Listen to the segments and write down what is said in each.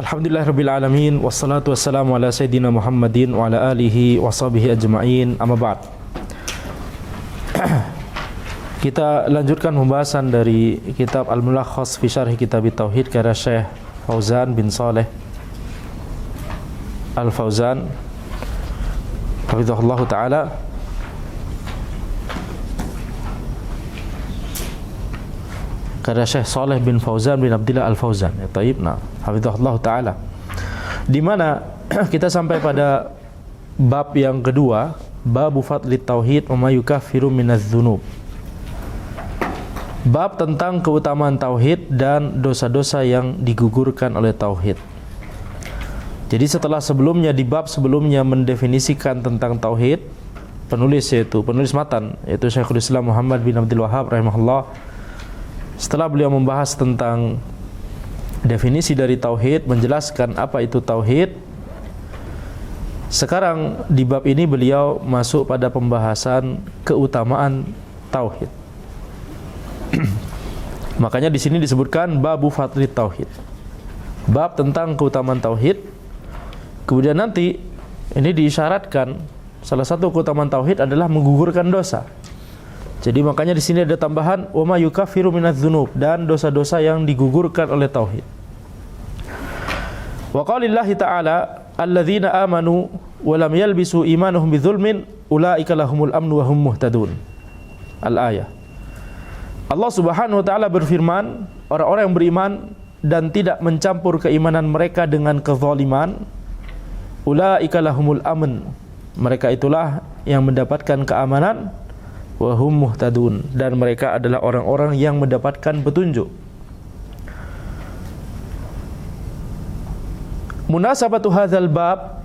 Alhamdulillahirabbil alamin wassalatu wassalamu ala sayyidina Muhammadin wa ala alihi washabihi ajma'in. Amma ba'd. Kita lanjutkan pembahasan dari kitab Al-Mulakhas fi Syarh Kitab Tauhid karya Syekh Fauzan bin Shalih Al-Fauzan hafizahullah taala. Karya Syekh Shalih bin Fauzan bin Abdillah Al-Fauzan. Ya, taib. Nah, hafizahullah taala. Di mana kita sampai pada bab yang kedua, babu fadli tauhid wa ma yukaffiru minadz dzunub. Bab tentang keutamaan tauhid dan dosa-dosa yang digugurkan oleh tauhid. Jadi setelah sebelumnya di bab sebelumnya mendefinisikan tentang tauhid, penulis matan yaitu Syekhul Islam Muhammad bin Abdul Wahhab rahimahullah, setelah beliau membahas tentang definisi dari tauhid, menjelaskan apa itu tauhid, sekarang di bab ini beliau masuk pada pembahasan keutamaan tauhid. Makanya di sini disebutkan babu fadli tauhid. Bab tentang keutamaan tauhid. Kemudian nanti ini diisyaratkan salah satu keutamaan tauhid adalah menggugurkan dosa. Jadi makanya di sini ada tambahan wa ma yukaffiru minadz dzunub, dan dosa-dosa yang digugurkan oleh tauhid. Wa qaulillahi ta'ala alladzina amanu wa lam yalbisu imanuhum bidzulmin ulaika lahumul amnu wa hum muhtadun. Al-ayah. Allah Subhanahu wa taala berfirman, orang-orang yang beriman dan tidak mencampur keimanan mereka dengan kezaliman, ulaika lahumul amn, mereka itulah yang mendapatkan keamanan, wa hum muhtadun, dan mereka adalah orang-orang yang mendapatkan petunjuk. Munasabatu hadzal bab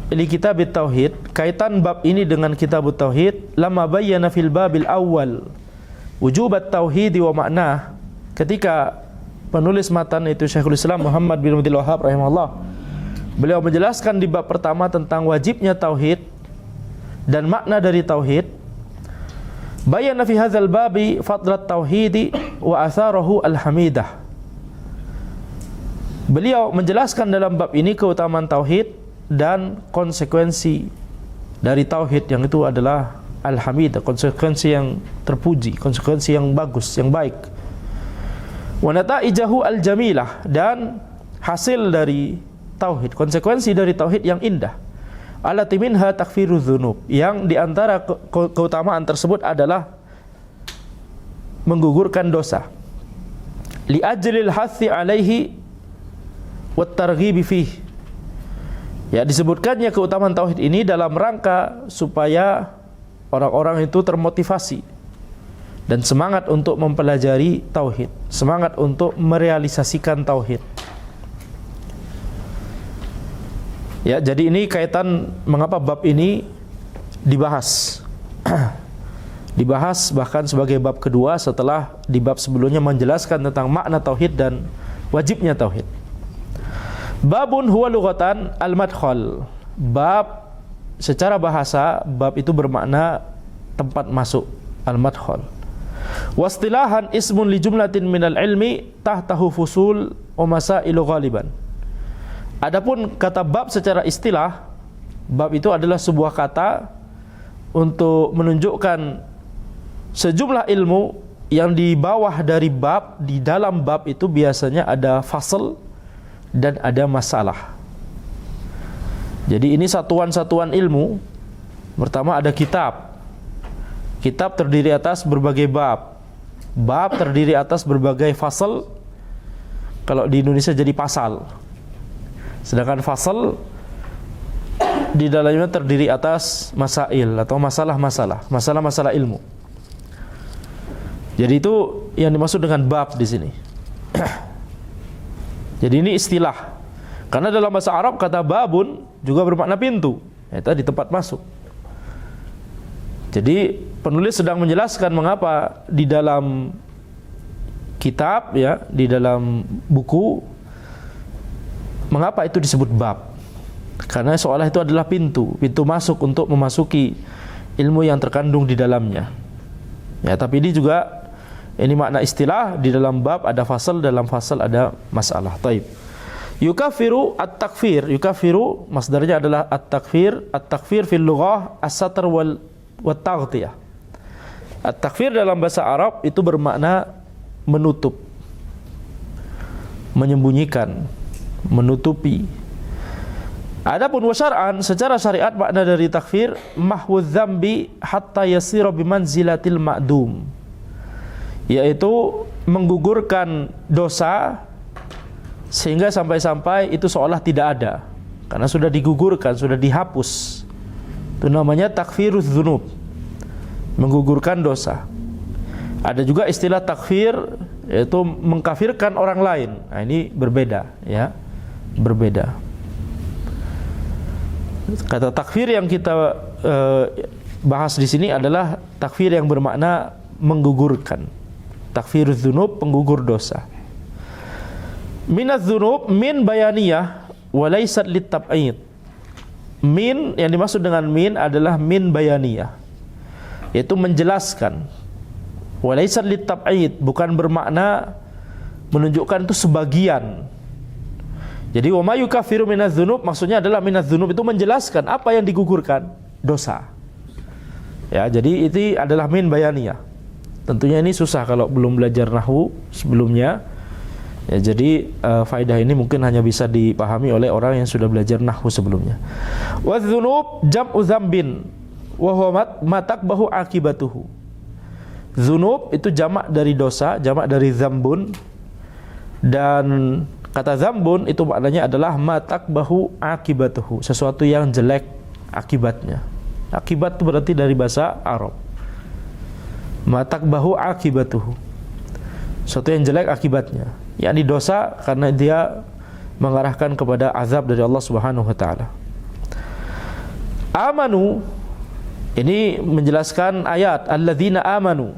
li kitab tauhid, kaitan bab ini dengan kitab tauhid, lama bayyana fil babil awal wujubat tauhid wa makna. Ketika penulis matan itu Syekhul Islam Muhammad bin Abdul Wahhab rahimahullah, beliau menjelaskan di bab pertama tentang wajibnya tauhid dan makna dari tauhid. Bayana fi hadzal babi fadlat tauhid wa atharahu al-hamidah. Beliau menjelaskan dalam bab ini keutamaan tauhid dan konsekuensi dari tauhid, yang itu adalah al-hamidah, konsekuensi yang terpuji, konsekuensi yang bagus, yang baik. Wa nataijahu al-jamilah, dan hasil dari tauhid, konsekuensi dari tauhid yang indah. Allati minha takfirudz dzunub, yang diantara keutamaan tersebut adalah menggugurkan dosa. Li ajlil hathi alaihi wat targhibi fihi. Ya, disebutkannya keutamaan tauhid ini dalam rangka supaya orang-orang itu termotivasi dan semangat untuk mempelajari tauhid, semangat untuk merealisasikan tauhid. Ya, jadi ini kaitan mengapa bab ini dibahas. Dibahas bahkan sebagai bab kedua setelah di bab sebelumnya menjelaskan tentang makna tauhid dan wajibnya tauhid. Babun huwa lughatan al-madkhal. Bab secara bahasa, bab itu bermakna tempat masuk, al-madkhal. Wastilahan ismun li jumlatin minal ilmi tahtahu fusul wa masailu ghaliban. Adapun kata bab secara istilah, bab itu adalah sebuah kata untuk menunjukkan sejumlah ilmu yang di bawah dari bab. Di dalam bab itu biasanya ada fasal dan ada masalah. Jadi ini satuan-satuan ilmu. Pertama ada kitab. Kitab terdiri atas berbagai bab. Bab terdiri atas berbagai fasal. Kalau di Indonesia jadi pasal. Sedangkan fasal di dalamnya terdiri atas masail atau masalah-masalah ilmu. Jadi itu yang dimaksud dengan bab di sini. Jadi ini istilah. Karena dalam bahasa Arab kata babun juga bermakna pintu, yaitu di tempat masuk. Jadi penulis sedang menjelaskan mengapa di dalam kitab, ya, di dalam buku, mengapa itu disebut bab. Karena seolah itu adalah pintu masuk untuk memasuki ilmu yang terkandung di dalamnya. Ya, tapi ini makna istilah. Di dalam bab ada fasal, dalam fasal ada masalah. Taib. Yukafiru at-takfir, yukafiru masdarnya adalah at-takfir. At-takfir fil lughah as-satr wal taghtiyah. At-takfir dalam bahasa Arab itu bermakna menutup, menyembunyikan, menutupi. Adapun wasyar'an, secara syariat makna dari takfir mahwudz dzambi hatta yasira bimanzilatil ma'dum, yaitu menggugurkan dosa sehingga sampai-sampai itu seolah tidak ada karena sudah digugurkan, sudah dihapus. Itu namanya takfiruz dzunub, menggugurkan dosa. Ada juga istilah takfir, yaitu mengkafirkan orang lain. Nah, ini berbeda, ya, berbeda. Kata takfir yang kita bahas di sini adalah takfir yang bermakna menggugurkan. Takfiruz dzunub, penggugur dosa. Minadz dzunub min bayaniyah wa laysat litab'id. Min, yang dimaksud dengan min adalah min bayaniyah, yaitu menjelaskan. Wa laysat litab'id, bukan bermakna menunjukkan itu sebagian. Jadi wa ma yukaffiru minadz dzunub maksudnya adalah minadz dzunub itu menjelaskan apa yang digugurkan, dosa. Ya, jadi itu adalah min bayaniyah. Tentunya ini susah kalau belum belajar nahwu sebelumnya. Ya, jadi faedah ini mungkin hanya bisa dipahami oleh orang yang sudah belajar nahwu sebelumnya. Wa dzunub jam'u dzambin wa huwa matakbahu akibatuhu. Dzunub itu jamak dari dosa, jamak dari dzambun, dan kata dzambun itu maknanya adalah matakbahu akibatuhu, sesuatu yang jelek akibatnya. Akibat itu berarti dari bahasa Arab. Matakbahu akibatuhu, sesuatu yang jelek akibatnya, yakni dosa karena dia mengarahkan kepada azab dari Allah Subhanahu wa taala. Amanu ini menjelaskan ayat alladzina amanu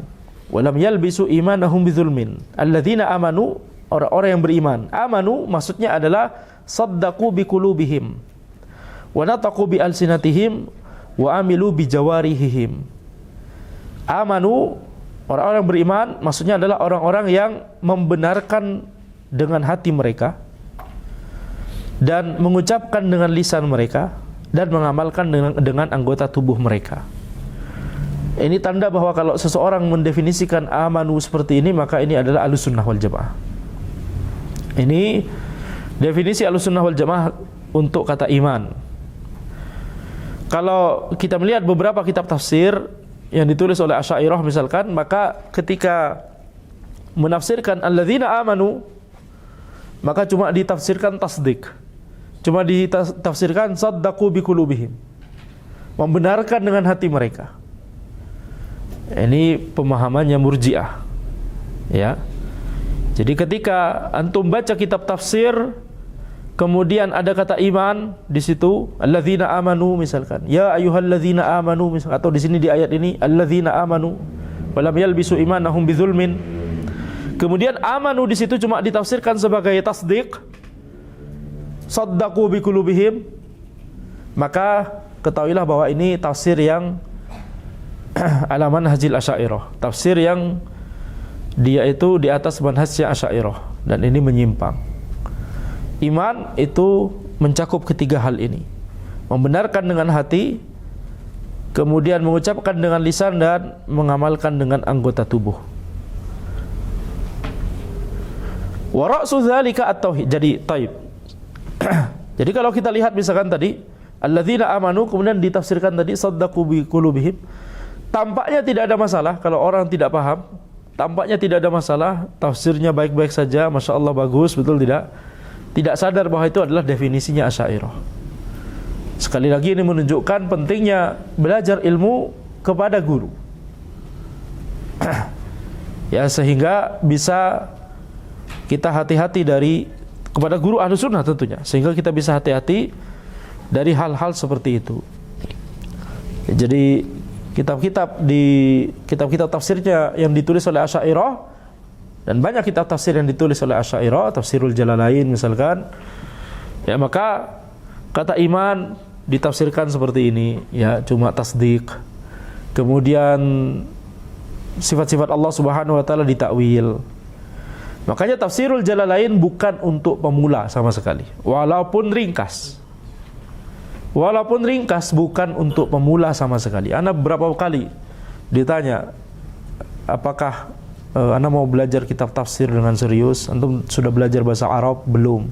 wa lam yalbisu imanahum bidzulmin. Alladzina amanu, orang-orang yang beriman. Amanu maksudnya adalah saddaqu biqulubihim wa nataqu bi alsinatihim wa amilu bi jawarihihim. Amanu, orang-orang beriman maksudnya adalah orang-orang yang membenarkan dengan hati mereka dan mengucapkan dengan lisan mereka dan mengamalkan dengan anggota tubuh mereka. Ini tanda bahwa kalau seseorang mendefinisikan amanu seperti ini, maka ini adalah Ahlussunnah wal Jamaah. Ini definisi Ahlussunnah wal Jamaah untuk kata iman. Kalau kita melihat beberapa kitab tafsir yang ditulis oleh Asy'ariyah misalkan, maka ketika menafsirkan alladzina amanu, maka cuma ditafsirkan tasdik, cuma ditafsirkan saddaqu biqulubihim, membenarkan dengan hati mereka. Ini pemahamannya Murji'ah, ya. Jadi ketika antum baca kitab tafsir, kemudian ada kata iman di situ, alladzina amanu misalkan, ya ayyuhalladzina amanu misalkan, atau di sini di ayat ini alladzina amanu wa lam yalbisu imanahum bidzulmin. Kemudian amanu di situ cuma ditafsirkan sebagai tasdik, saddaqu biqulubihim, maka ketahuilah bahwa ini tafsir yang ala manhajil Asy'ariyah, tafsir yang dia itu di atas manhajnya Asy'ariyah, dan ini menyimpang. Iman itu mencakup ketiga hal ini: membenarkan dengan hati, kemudian mengucapkan dengan lisan, dan mengamalkan dengan anggota tubuh. Wa ra'su dzalika at-tauhid. Jadi taib. Jadi kalau kita lihat misalkan tadi alladzina amanu, kemudian ditafsirkan tadi saddaqu biqulubihim, tampaknya tidak ada masalah kalau orang tidak paham. Tampaknya tidak ada masalah, tafsirnya baik-baik saja, Masya Allah bagus, betul tidak? Tidak sadar bahwa itu adalah definisinya Asy'ariyah. Sekali lagi ini menunjukkan pentingnya belajar ilmu kepada guru. Ya, sehingga bisa kita hati-hati dari kepada guru Ahlussunnah tentunya, sehingga kita bisa hati-hati dari hal-hal seperti itu. Jadi kitab-kitab tafsirnya yang ditulis oleh Asy'ariyah, dan banyak kitab tafsir yang ditulis oleh Asy'ariyah, Tafsirul Jalalain misalkan, ya, maka kata iman ditafsirkan seperti ini, ya, cuma tasdik. Kemudian sifat-sifat Allah Subhanahu wa taala ditakwil. Makanya tafsirul Jalalain bukan untuk pemula sama sekali, walaupun ringkas. Walaupun ringkas, bukan untuk pemula sama sekali. Ana berapa kali ditanya, apakah Ana mau belajar kitab tafsir dengan serius? Antum sudah belajar bahasa Arab? Belum.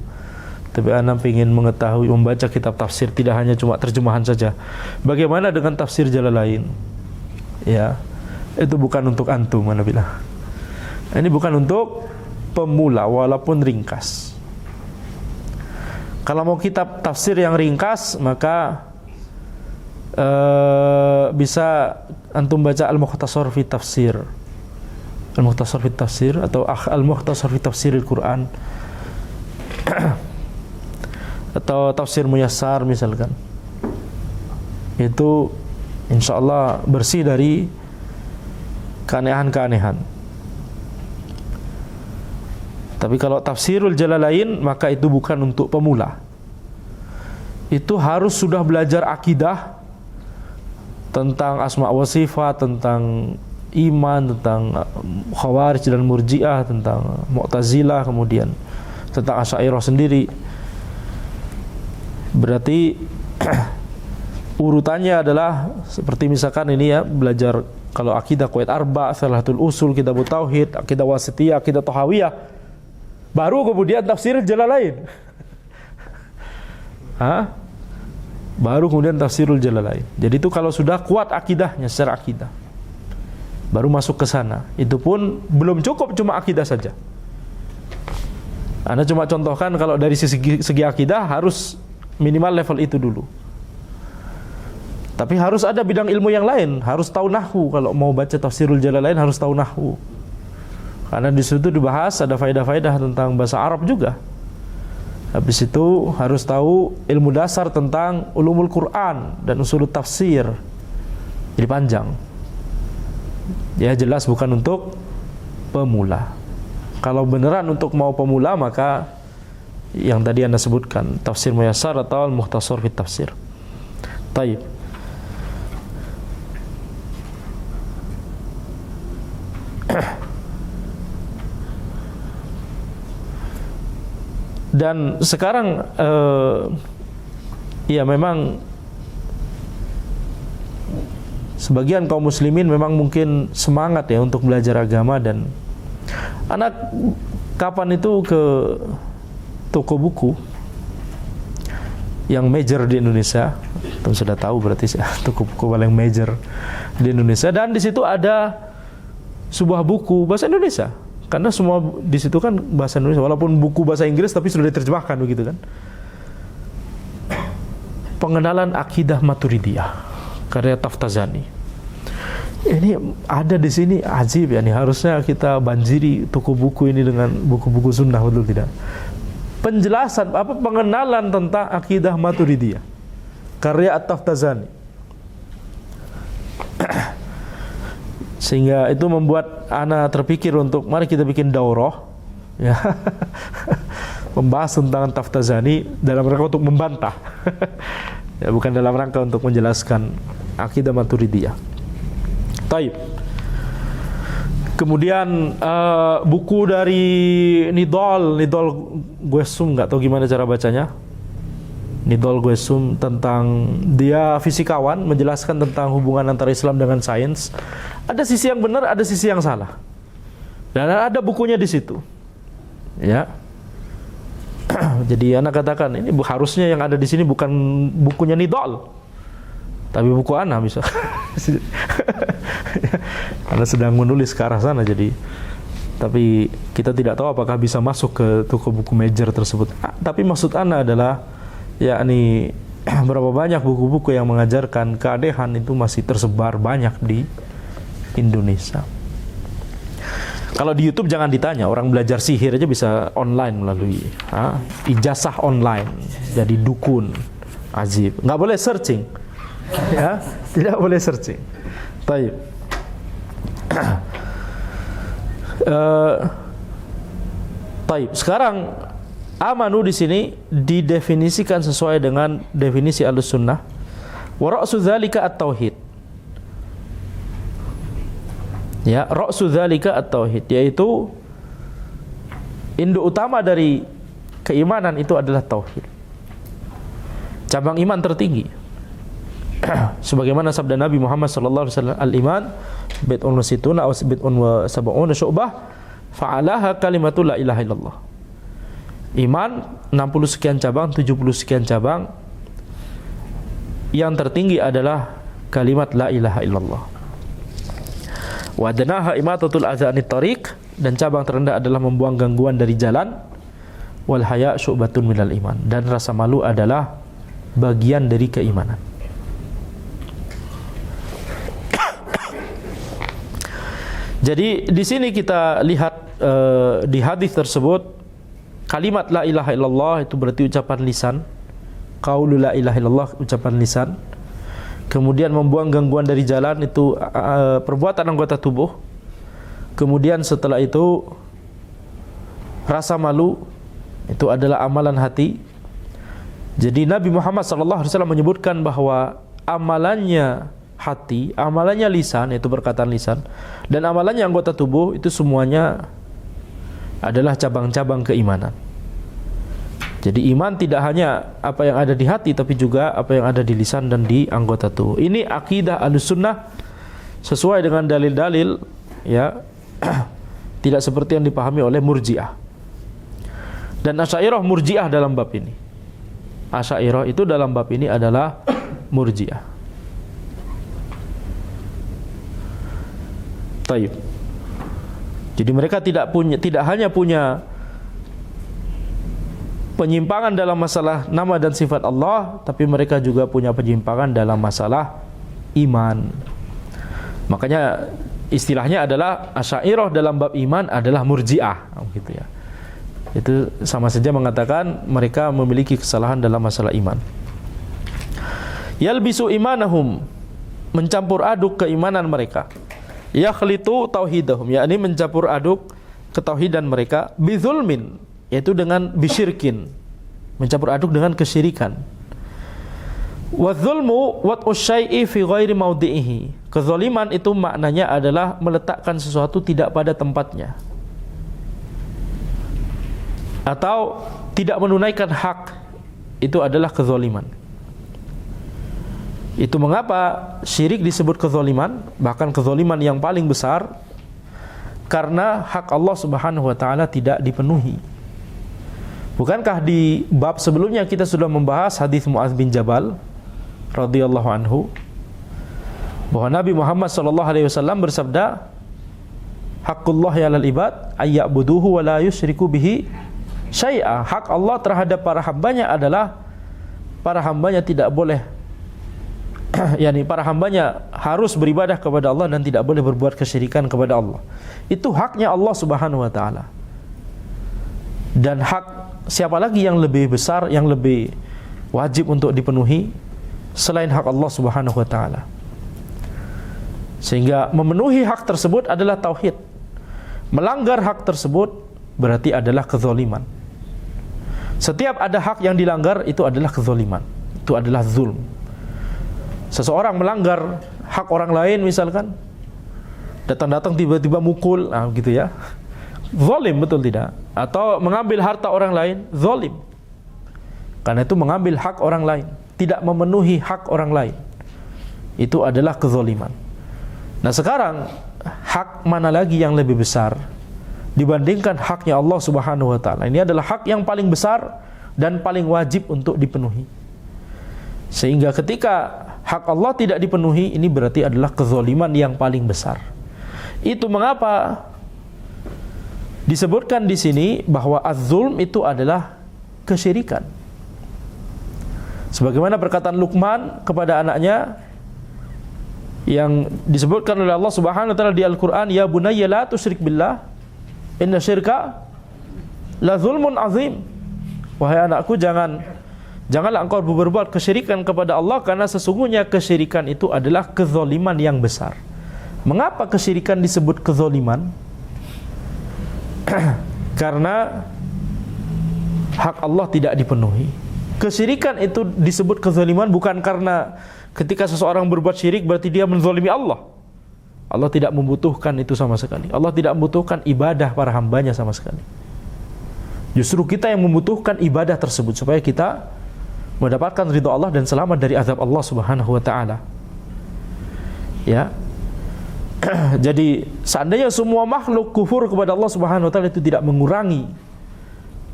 Tapi Ana ingin mengetahui, membaca kitab tafsir, tidak hanya cuma terjemahan saja. Bagaimana dengan tafsir Jalalain? Ya, itu bukan untuk antum, Ana bilang. Ini bukan untuk pemula, walaupun ringkas. Kalau mau kitab tafsir yang ringkas, maka bisa antum baca Al-Mukhtasar fi Tafsir, Al-Mukhtasar fi Tafsir, atau Al-Mukhtasar fi Tafsiril Quran, atau Tafsir Muyassar misalkan. Itu insyaallah bersih dari keanehan-keanehan. Tapi kalau tafsirul Jalalain, maka itu bukan untuk pemula. Itu harus sudah belajar akidah tentang asma wa sifat, tentang iman, tentang Khawarij dan Murji'ah, tentang Mu'tazilah, kemudian tentang Asy'ariyah sendiri. Berarti urutannya adalah seperti misalkan ini ya, belajar kalau akidah Qawaid Arba', Salatul Usul, Kitab Tauhid, akidah Wasithiyah, akidah Tahawiyah, baru kemudian tafsir Jalalain. Baru kemudian tafsirul Jalalain. Jadi itu kalau sudah kuat akidahnya, secara akidah, baru masuk ke sana. Itu pun belum cukup cuma akidah saja. Anda cuma contohkan kalau dari segi akidah harus minimal level itu dulu. Tapi harus ada bidang ilmu yang lain, harus tahu nahwu. Kalau mau baca tafsirul Jalalain harus tahu nahwu. Karena di situ dibahas ada faedah-faedah tentang bahasa Arab juga. Habis itu harus tahu ilmu dasar tentang ulumul Quran dan usul tafsir. Jadi panjang. Ya jelas bukan untuk pemula. Kalau beneran untuk mau pemula, maka yang tadi Anda sebutkan, Tafsir Muyassar atau Al-Mukhtasar fi Tafsir. Baik. Dan sekarang ya memang sebagian kaum muslimin memang mungkin semangat ya untuk belajar agama, dan anak kapan itu ke toko buku yang major di Indonesia, teman sudah tahu berarti toko buku paling major di Indonesia, dan di situ ada sebuah buku bahasa Indonesia. Karena semua di situ kan bahasa Indonesia, walaupun buku bahasa Inggris tapi sudah diterjemahkan begitu kan. Pengenalan akidah Maturidiyah karya Taftazani. Ini ada di sini, ajib ya, nih harusnya kita banjiri toko buku ini dengan buku-buku sunnah, betul tidak? Penjelasan pengenalan tentang akidah Maturidiyah karya Taftazani. Sehingga itu membuat ana terpikir untuk mari kita bikin daurah ya. Membahas tentang Taftazani dalam rangka untuk membantah. Ya, bukan dalam rangka untuk menjelaskan akidah Maturidiyah. Taib. Kemudian buku dari Nidal Guesum, nggak tahu gimana cara bacanya. Nidal Guesum, tentang dia fisikawan, menjelaskan tentang hubungan antara Islam dengan sains. Ada sisi yang benar, ada sisi yang salah. Dan ada bukunya di situ. Ya. Jadi anak katakan ini harusnya yang ada di sini bukan bukunya Nidal, tapi buku ana bisa. Ana sedang menulis ke arah sana, jadi tapi kita tidak tahu apakah bisa masuk ke toko buku major tersebut. Tapi maksud ana adalah yakni berapa banyak buku-buku yang mengajarkan keanehan itu masih tersebar banyak di Indonesia. Kalau di YouTube jangan ditanya, orang belajar sihir aja bisa online melalui ijazah online, jadi dukun, ajib. Nggak boleh searching, ya, tidak boleh searching. Baik. Baik. Sekarang amanu di sini didefinisikan sesuai dengan definisi Ahlussunnah. Wa ra'su dzalika at-tauhid. Ya, ra'su dzalika at-tauhid, yaitu Induk utama dari keimanan itu adalah tauhid. Cabang iman tertinggi. Sebagaimana sabda Nabi Muhammad sallallahu alaihi wasallam, al-iman bid'un wa sittuna aw bid'un wa sab'una syu'bah fa'alaha kalimatul la ilaha illallah. Iman 60 sekian cabang, 70 sekian cabang. Yang tertinggi adalah kalimat la ilaha illallah. Wa adnaha imatatul adza anit tariq, dan cabang terendah adalah membuang gangguan dari jalan. Wal haya syu'batun minal iman, dan rasa malu adalah bagian dari keimanan. Jadi di sini kita lihat di hadis tersebut, kalimat la ilaha illallah itu berarti ucapan lisan. Qaulu la ilaha illallah ucapan lisan. Kemudian membuang gangguan dari jalan itu perbuatan anggota tubuh. Kemudian setelah itu rasa malu itu adalah amalan hati. Jadi Nabi Muhammad SAW menyebutkan bahwa amalannya hati, amalannya lisan, yaitu perkataan lisan, dan amalannya anggota tubuh itu semuanya adalah cabang-cabang keimanan. Jadi iman tidak hanya apa yang ada di hati, tapi juga apa yang ada di lisan dan di anggota tubuh. Ini akidah Ahlussunnah sesuai dengan dalil-dalil, ya. Tidak seperti yang dipahami oleh Murji'ah dan Asy'ariyah. Murji'ah dalam bab ini, Asy'ariyah itu dalam bab ini adalah Murji'ah. Taib. Jadi mereka tidak hanya punya penyimpangan dalam masalah nama dan sifat Allah, tapi mereka juga punya penyimpangan dalam masalah iman. Makanya istilahnya adalah Asy'ariyah dalam bab iman adalah Murji'ah, gitu ya. Itu sama saja mengatakan mereka memiliki kesalahan dalam masalah iman. Yalbisu imanahum, mencampur aduk keimanan mereka. Yakhlitu tauhidahum, yakni mencampur aduk ketauhidan mereka, bizulmin, yaitu dengan bisyirkin, mencampur aduk dengan kesyirikan. Wadzulmu wat'u syai'i fi ghairi maudhi'ihi. Kezaliman itu maknanya adalah meletakkan sesuatu tidak pada tempatnya, atau tidak menunaikan hak. Itu adalah kezaliman. Itu mengapa syirik disebut kezaliman, bahkan kezaliman yang paling besar, karena hak Allah Subhanahu wa taala tidak dipenuhi. Bukankah di bab sebelumnya kita sudah membahas hadis Mu'adz bin Jabal radhiyallahu anhu bahwa Nabi Muhammad sallallahu alaihi wasallam bersabda, "Haqqullahi 'alal ibad ayya'buduhu wa la yusyriku bihi syai'a." Hak Allah terhadap para hambanya adalah para hambanya tidak boleh yakni para hambanya harus beribadah kepada Allah dan tidak boleh berbuat kesyirikan kepada Allah. Itu haknya Allah Subhanahu wa taala. Dan hak siapa lagi yang lebih besar, yang lebih wajib untuk dipenuhi selain hak Allah Subhanahu wa taala? Sehingga memenuhi hak tersebut adalah tauhid. Melanggar hak tersebut berarti adalah kezaliman. Setiap ada hak yang dilanggar itu adalah kezaliman. Itu adalah zulm. Seseorang melanggar hak orang lain misalkan, datang-datang tiba-tiba mukul, gitu ya, zalim, betul tidak? Atau mengambil harta orang lain, zalim. Karena itu mengambil hak orang lain, tidak memenuhi hak orang lain, itu adalah kezaliman. Nah sekarang hak mana lagi yang lebih besar dibandingkan haknya Allah Subhanahu wa taala? Ini adalah hak yang paling besar dan paling wajib untuk dipenuhi. Sehingga ketika hak Allah tidak dipenuhi, ini berarti adalah kezaliman yang paling besar. Itu mengapa disebutkan di sini bahwa az-zulm itu adalah kesyirikan. Sebagaimana perkataan Luqman kepada anaknya yang disebutkan oleh Allah Subhanahu wa taala di Al-Qur'an, "Ya bunayya la tusyrik billah, inna syirka la zulmun azim." Wahai anakku, janganlah engkau berbuat kesyirikan kepada Allah, karena sesungguhnya kesyirikan itu adalah kezaliman yang besar. Mengapa kesyirikan disebut kezaliman? Karena hak Allah tidak dipenuhi. Kesyirikan itu disebut kezaliman bukan karena ketika seseorang berbuat syirik berarti dia menzalimi Allah. Allah tidak membutuhkan itu sama sekali. Allah tidak membutuhkan ibadah para hambanya sama sekali. Justru kita yang membutuhkan ibadah tersebut supaya kita mendapatkan ridha Allah dan selamat dari azab Allah Subhanahu wa taala. Ya. Jadi seandainya semua makhluk kufur kepada Allah Subhanahu wa taala, itu tidak mengurangi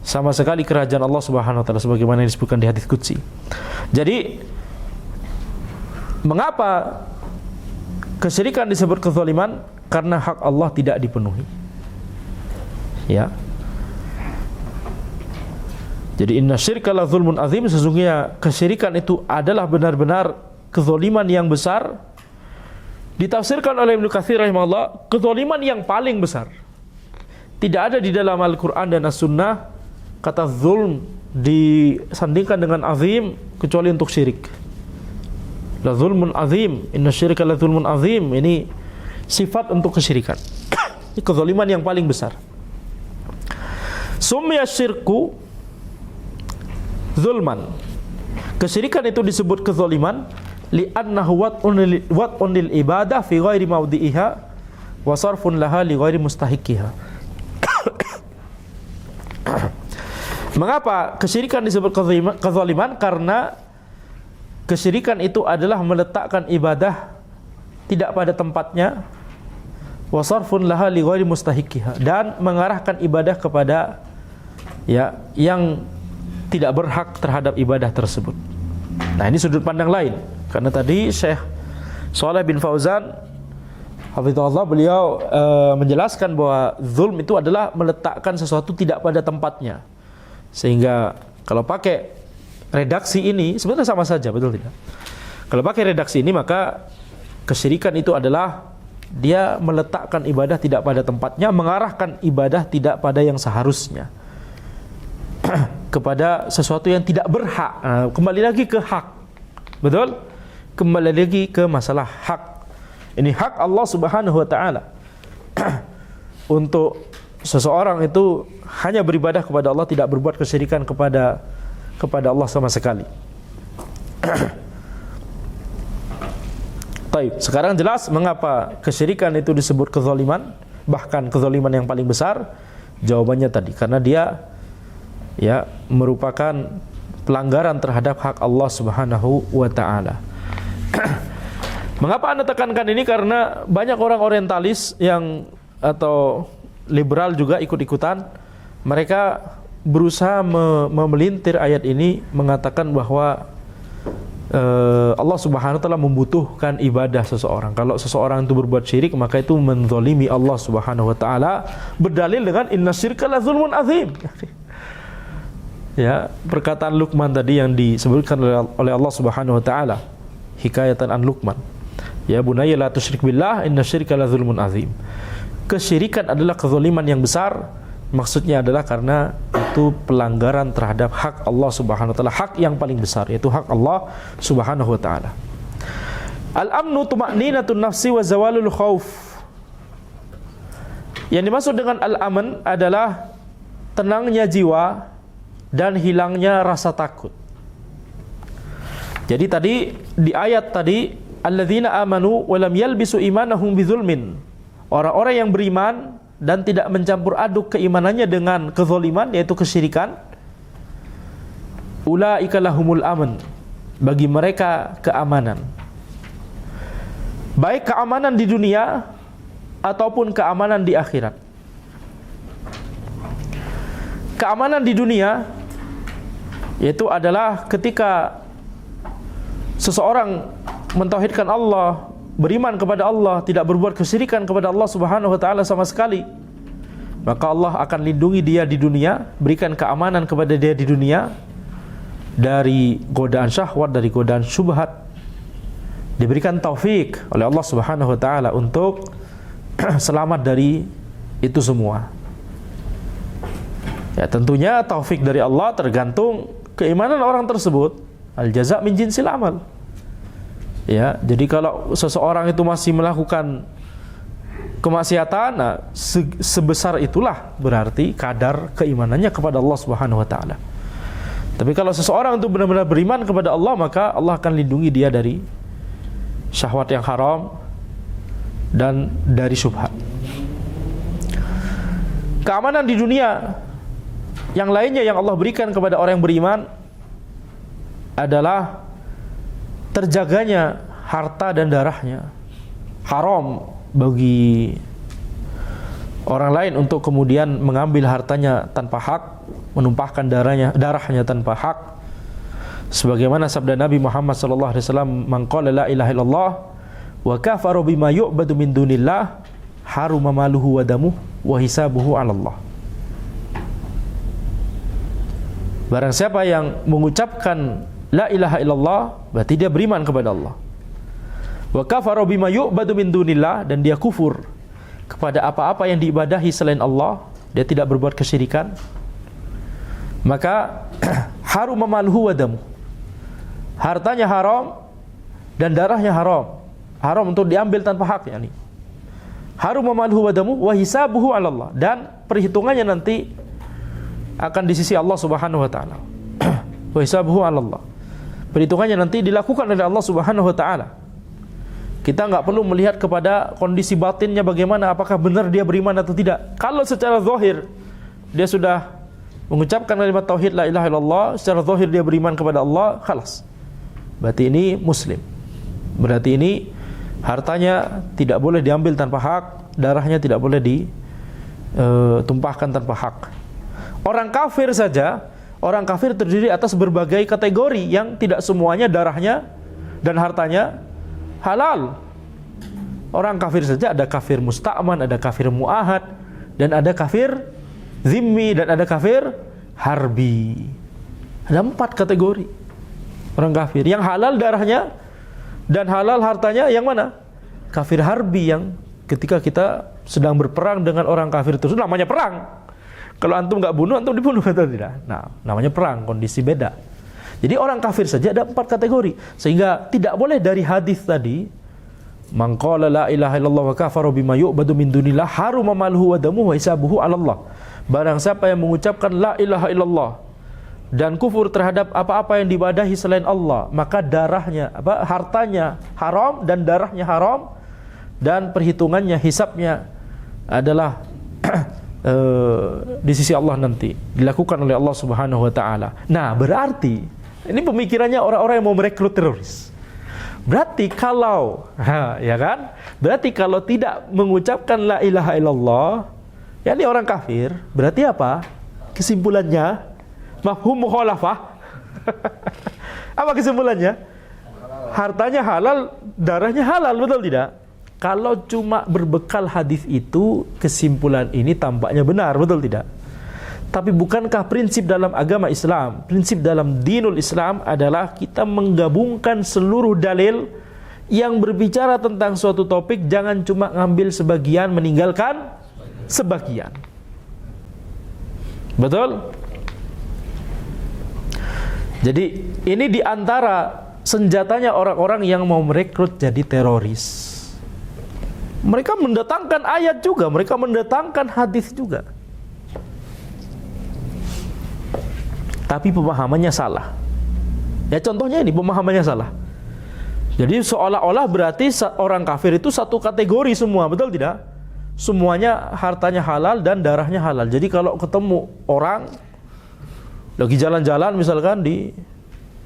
sama sekali kerajaan Allah Subhanahu wa taala sebagaimana yang disebutkan di hadis qudsi. Jadi mengapa kesyirikan disebut kezaliman? Karena hak Allah tidak dipenuhi. Ya. Jadi inna syirka la zulmun azim, sesungguhnya kesyirikan itu adalah benar-benar kezaliman yang besar. Ditafsirkan oleh Ibnu Katsir rahimahullah, kezaliman yang paling besar. Tidak ada di dalam Al-Qur'an dan As-Sunnah kata zulm disandingkan dengan azim kecuali untuk syirik. La zulmun azim, inna syirka la zulmun azim, ini sifat untuk kesyirikan. Ini kezaliman yang paling besar. Summiya syirku zulman. Kesyirikan itu disebut kezaliman li'annahu wat'un lil ibadah fi ghairi mawdi'iha wa sarfun laha li ghairi mustahiqiha. Mengapa kesyirikan disebut kezaliman? Karena kesyirikan itu adalah meletakkan ibadah tidak pada tempatnya, wa sarfun laha li ghairi mustahiqiha, dan mengarahkan ibadah kepada yang tidak berhak terhadap ibadah tersebut. Nah, ini sudut pandang lain. Karena tadi Syekh Shalih bin Fauzan hafizahullah, beliau menjelaskan bahwa zulm itu adalah meletakkan sesuatu tidak pada tempatnya. Sehingga kalau pakai redaksi ini sebenarnya sama saja, betul tidak? Kalau pakai redaksi ini maka kesyirikan itu adalah dia meletakkan ibadah tidak pada tempatnya, mengarahkan ibadah tidak pada yang seharusnya, kepada sesuatu yang tidak berhak. Nah, kembali lagi ke hak. Betul? Kembali lagi ke masalah hak. Ini hak Allah Subhanahu wa taala. Untuk seseorang itu hanya beribadah kepada Allah, tidak berbuat kesyirikan kepada Allah sama sekali. Baik, sekarang jelas mengapa kesyirikan itu disebut kezaliman, bahkan kezaliman yang paling besar. Jawabannya tadi, karena dia merupakan pelanggaran terhadap hak Allah Subhanahu wa taala. Mengapa Anda tekankan ini? Karena banyak orang orientalis yang atau liberal juga ikut-ikutan. Mereka berusaha memelintir ayat ini, mengatakan bahwa Allah Subhanahu wa taala membutuhkan ibadah seseorang. Kalau seseorang itu berbuat syirik, maka itu menzalimi Allah Subhanahu wa taala, berdalil dengan inna syirka la zulmun azim. Ya, perkataan Luqman tadi yang disebutkan oleh Allah Subhanahu wa taala, hikayatan an Luqman. Ya bunayya la tusyrik billah inna syirka la zulmun azim. Kesyirikan adalah kezaliman yang besar. Maksudnya adalah karena itu pelanggaran terhadap hak Allah Subhanahu wa taala, hak yang paling besar, yaitu hak Allah Subhanahu wa taala. Al-amnu tuma'ninatun nafsi wa zawalul khauf. Yang dimaksud dengan al-aman adalah tenangnya jiwa dan hilangnya rasa takut. Jadi tadi di ayat tadi, alladzina amanu wa lam yalbisu imanahum bidzulmin. Orang-orang yang beriman dan tidak mencampur aduk keimanannya dengan kezaliman, yaitu kesyirikan. Ulaika lahumul aman. Bagi mereka keamanan. Baik keamanan di dunia ataupun keamanan di akhirat. Keamanan di dunia yaitu adalah ketika seseorang mentauhidkan Allah, beriman kepada Allah, tidak berbuat kesyirikan kepada Allah Subhanahu wa taala sama sekali, maka Allah akan lindungi dia di dunia, berikan keamanan kepada dia di dunia dari godaan syahwat, dari godaan syubhat. Diberikan taufik oleh Allah Subhanahu wa taala untuk selamat dari itu semua. Ya, tentunya taufik dari Allah tergantung keimanan orang tersebut. Al jaza' min jinsil amal. Ya, jadi kalau seseorang itu masih melakukan kemaksiatan, nah, sebesar itulah berarti kadar keimanannya kepada Allah Subhanahu wa taala. Tapi kalau seseorang itu benar-benar beriman kepada Allah, maka Allah akan lindungi dia dari syahwat yang haram dan dari syubhat. Keamanan di dunia Yang lainnya yang Allah berikan kepada orang yang beriman adalah terjaganya harta dan darahnya. Haram bagi orang lain untuk kemudian mengambil hartanya tanpa hak, menumpahkan darahnya tanpa hak. Sebagaimana sabda Nabi Muhammad sallallahu alaihi wasallam, "Man qala la ilaha illallah wa kafara bima yu'badu min dunillah, haruma maluhu wa damuhu wa hisabuhu 'ala Allah." Barang siapa yang mengucapkan la ilaha illallah, berarti dia beriman kepada Allah. Wa kafara bima yu'badu min dunillah, dan dia kufur kepada apa-apa yang diibadahi selain Allah, dia tidak berbuat kesyirikan, maka haruma maluhu wa damuhu, hartanya haram dan darahnya haram. Haram untuk diambil tanpa hak, yakni haruma maluhu wa damuhu wa hisabuhu 'ala Allah, dan perhitungannya nanti akan di sisi Allah Subhanahu wa taala. Wa hisabuhu 'ala Allah. Perhitungannya nanti dilakukan oleh Allah Subhanahu wa taala. Kita enggak perlu melihat kepada kondisi batinnya bagaimana, apakah benar dia beriman atau tidak. Kalau secara zahir dia sudah mengucapkan kalimat tauhid la ilaha illallah, secara zahir dia beriman kepada Allah, khalas. Berarti ini muslim. Berarti ini hartanya tidak boleh diambil tanpa hak, darahnya tidak boleh ditumpahkan tanpa hak. Orang kafir saja, orang kafir terdiri atas berbagai kategori yang tidak semuanya darahnya dan hartanya halal. Orang kafir saja ada kafir musta'man, ada kafir mu'ahad, dan ada kafir zimmi, dan ada kafir harbi. Ada 4 kategori orang kafir. Yang halal darahnya dan halal hartanya yang mana? Kafir harbi, yang ketika kita sedang berperang dengan orang kafir itu namanya perang. Kalau antum nggak bunuh, antum dibunuh atau tidak? Nah, namanya perang, kondisi beda. Jadi orang kafir saja ada 4 kategori. Sehingga tidak boleh dari hadis tadi, man qala la ilaha illallah wa kafara bima yu'badu min dunillah, haruma maluhu wa damuhu wa hisabuhu 'ala Allah. Barang siapa yang mengucapkan la ilaha illallah dan kufur terhadap apa-apa yang diibadahi selain Allah, maka hartanya haram dan darahnya haram, dan perhitungannya, hisabnya adalah di sisi Allah nanti, dilakukan oleh Allah Subhanahu wa taala. Nah, berarti ini pemikirannya orang-orang yang mau merekrut teroris. Berarti kalau ya kan? Berarti kalau tidak mengucapkan la ilaha illallah, yakni orang kafir, berarti apa? Kesimpulannya mafhum mukhalafah. Apa kesimpulannya? Hartanya halal, darahnya halal, betul tidak? Kalau cuma berbekal hadis itu, kesimpulan ini tampaknya benar, betul tidak? Tapi bukankah prinsip dalam agama Islam, prinsip dalam dinul Islam adalah kita menggabungkan seluruh dalil yang berbicara tentang suatu topik, jangan cuma ngambil sebagian, meninggalkan sebagian. Betul? Jadi ini diantara senjatanya orang-orang yang mau merekrut jadi teroris. Mereka mendatangkan ayat juga, mereka mendatangkan hadis juga, tapi pemahamannya salah. Ya contohnya ini, pemahamannya salah. Jadi seolah-olah berarti orang kafir itu satu kategori semua, betul tidak? Semuanya hartanya halal dan darahnya halal. Jadi kalau ketemu orang lagi jalan-jalan misalkan di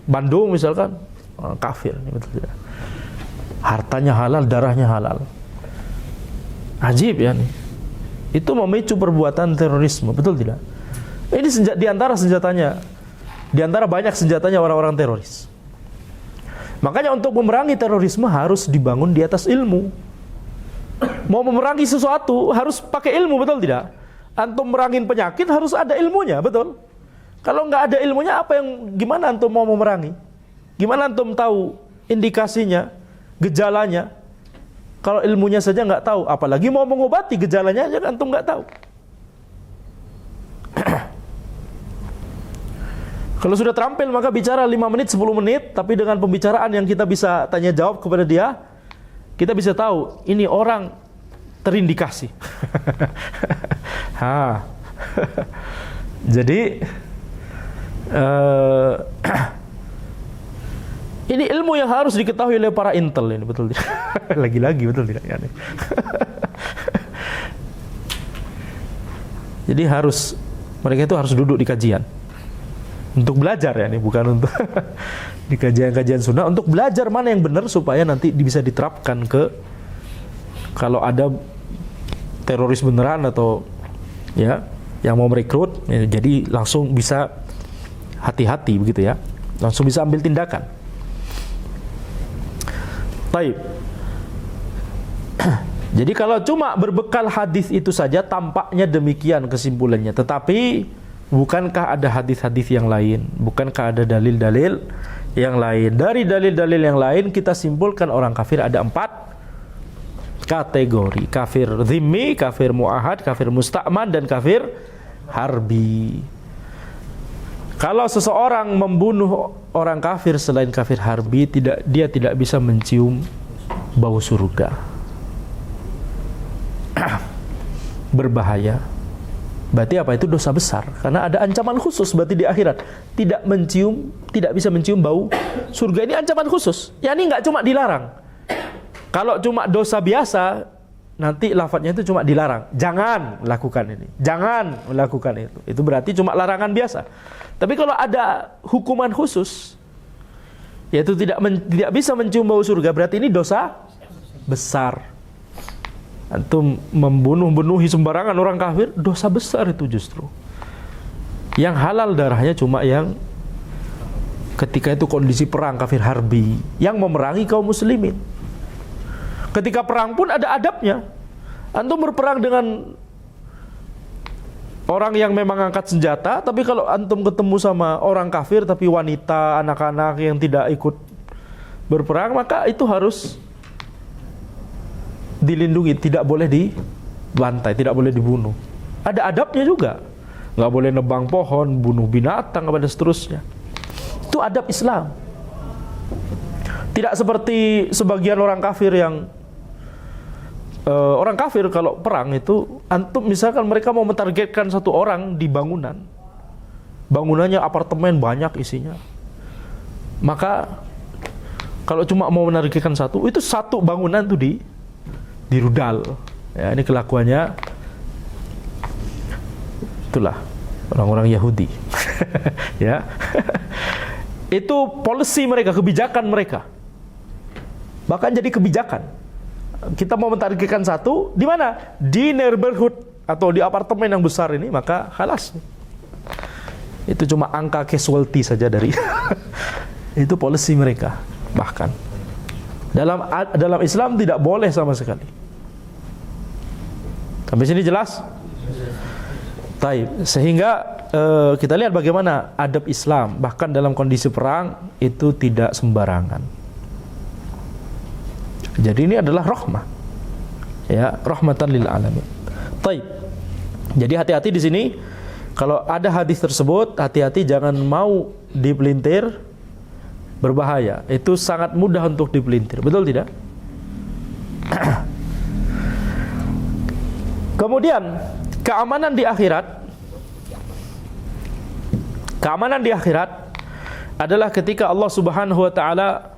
Bandung misalkan, orang kafir, betul tidak? Hartanya halal, darahnya halal. Ajib ya nih. Itu memicu perbuatan terorisme, betul tidak? Ini di antara senjatanya, di antara banyak senjatanya orang-orang teroris. Makanya untuk memerangi terorisme harus dibangun di atas ilmu. Mau memerangi sesuatu harus pakai ilmu, betul tidak? Antum merangin penyakit harus ada ilmunya, betul? Kalau nggak ada ilmunya, gimana antum mau memerangi? Gimana antum tahu indikasinya, gejalanya? Kalau ilmunya saja nggak tahu, apalagi mau mengobati gejalanya aja antum nggak tahu. Kalau sudah terampil maka bicara 5 menit, 10 menit, tapi dengan pembicaraan yang kita bisa tanya jawab kepada dia, kita bisa tahu ini orang terindikasi. Jadi ini ilmu yang harus diketahui oleh para intel ini, betul tidak? Lagi-lagi betul tidak? Jadi harus Mereka itu harus duduk di kajian untuk belajar ya, ini bukan untuk di kajian-kajian sunnah, untuk belajar mana yang benar supaya nanti bisa diterapkan ke kalau ada teroris beneran atau ya yang mau merekrut, ya, jadi langsung bisa hati-hati begitu ya, langsung bisa ambil tindakan. Baik. Jadi kalau cuma berbekal hadis itu saja tampaknya demikian kesimpulannya. Tetapi bukankah ada hadis-hadis yang lain? Bukankah ada dalil-dalil yang lain? Dari dalil-dalil yang lain kita simpulkan orang kafir ada 4 kategori. Kafir zimmi, kafir mu'ahad, kafir musta'man, dan kafir harbi. Kalau seseorang membunuh orang kafir selain kafir harbi, dia tidak bisa mencium bau surga. Berbahaya. Berarti apa? Itu dosa besar. Karena ada ancaman khusus berarti di akhirat. Tidak bisa mencium bau surga. Ini ancaman khusus. Ya, ini nggak cuma dilarang. Kalau cuma dosa biasa, nanti lafadznya itu cuma dilarang. Jangan lakukan ini. Jangan melakukan itu. Itu berarti cuma larangan biasa. Tapi kalau ada hukuman khusus, yaitu tidak bisa mencium bau surga, berarti ini dosa besar. Antum membunuhi sembarangan orang kafir, dosa besar itu justru. Yang halal darahnya cuma yang ketika itu kondisi perang kafir harbi, yang memerangi kaum muslimin. Ketika perang pun ada adabnya. Antum berperang dengan orang yang memang angkat senjata, tapi kalau antum ketemu sama orang kafir tapi wanita, anak-anak yang tidak ikut berperang, maka itu harus dilindungi, tidak boleh dibantai, tidak boleh dibunuh. Ada adabnya juga. Nggak boleh nebang pohon, bunuh binatang, dan seterusnya. Itu adab Islam. Tidak seperti sebagian orang kafir yang orang kafir kalau perang itu, antum misalkan mereka mau mentargetkan satu orang di bangunan. Bangunannya apartemen banyak isinya. Maka kalau cuma mau menargetkan satu, itu satu bangunan tuh dirudal. Ya, ini kelakuannya itulah orang-orang Yahudi. Ya. Itu policy mereka, kebijakan mereka. Bahkan jadi kebijakan. Kita mau mentargetkan satu, di mana? Di neighborhood atau di apartemen yang besar ini, maka halas. Itu cuma angka casualty saja dari itu policy mereka. Bahkan dalam Islam tidak boleh sama sekali. Sampai sini jelas? Taib. Sehingga kita lihat bagaimana adab Islam, bahkan dalam kondisi perang itu tidak sembarangan. Jadi ini adalah rahmah. Ya, rahmatan lil alamin. Taib. Jadi hati-hati di sini. Kalau ada hadis tersebut, hati-hati jangan mau dipelintir, berbahaya. Itu sangat mudah untuk dipelintir. Betul tidak? Kemudian keamanan di akhirat. Keamanan di akhirat adalah ketika Allah Subhanahu wa taala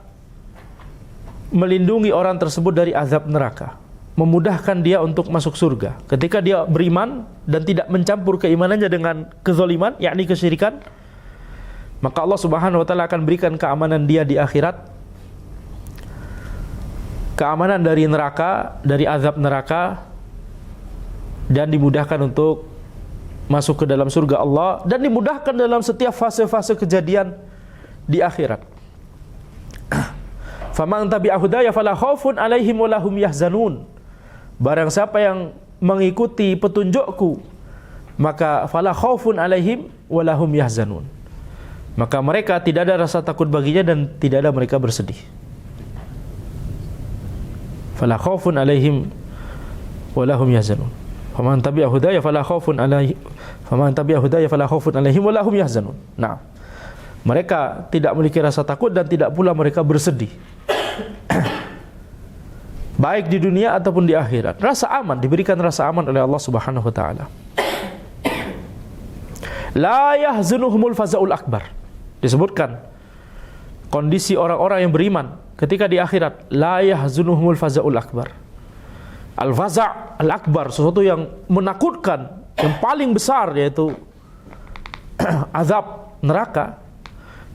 melindungi orang tersebut dari azab neraka, memudahkan dia untuk masuk surga. Ketika dia beriman dan tidak mencampur keimanannya dengan kezaliman, yakni kesyirikan, maka Allah Subhanahu wa taala akan berikan keamanan dia di akhirat. Keamanan dari neraka, dari azab neraka, dan dimudahkan untuk masuk ke dalam surga Allah, dan dimudahkan dalam setiap fase-fase kejadian di akhirat. Faman tabi'a hudaya fala khaufun 'alaihim wa lahum yahzanun. Barang siapa yang mengikuti petunjukku, maka fala khaufun 'alaihim wa lahum yahzanun. Maka mereka tidak ada rasa takut baginya dan tidak ada mereka bersedih. Fala khaufun 'alaihim wa lahum yahzanun. Faman tabi'a hudaya fala khaufun 'alaihim wa lahum yahzanun. Nah, mereka tidak memiliki rasa takut dan tidak pula mereka bersedih. Baik di dunia ataupun di akhirat. Rasa aman, diberikan rasa aman oleh Allah Subhanahu wa taala. La yahzunuhumul faza'ul akbar. Disebutkan kondisi orang-orang yang beriman ketika di akhirat, la yahzunuhumul faza'ul akbar. Al-faza' al-akbar, sesuatu yang menakutkan, yang paling besar, yaitu azab neraka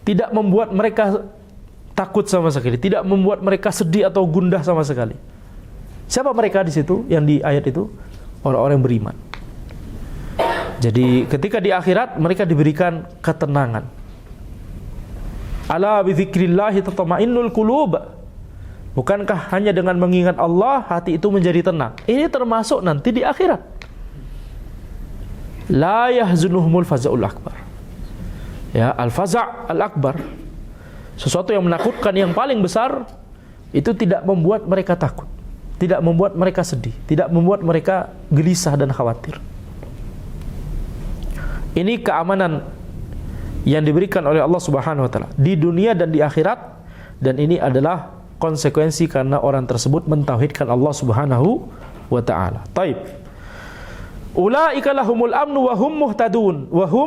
tidak membuat mereka takut sama sekali, tidak membuat mereka sedih atau gundah sama sekali. Siapa mereka di situ yang di ayat itu? Orang-orang yang beriman. Jadi ketika di akhirat mereka diberikan ketenangan. Ala bi dzikrillah tatma'innul qulub. Bukankah hanya dengan mengingat Allah hati itu menjadi tenang? Ini termasuk nanti di akhirat. La yahzunuhumul faza'ul akbar. Ya, al-faza' al-akbar. Sesuatu yang menakutkan yang paling besar itu tidak membuat mereka takut, tidak membuat mereka sedih, tidak membuat mereka gelisah dan khawatir. Ini keamanan yang diberikan oleh Allah Subhanahu wa taala di dunia dan di akhirat, dan ini adalah konsekuensi karena orang tersebut mentauhidkan Allah Subhanahu wa taala. Taib. Ulaika lahumul amnu wa hum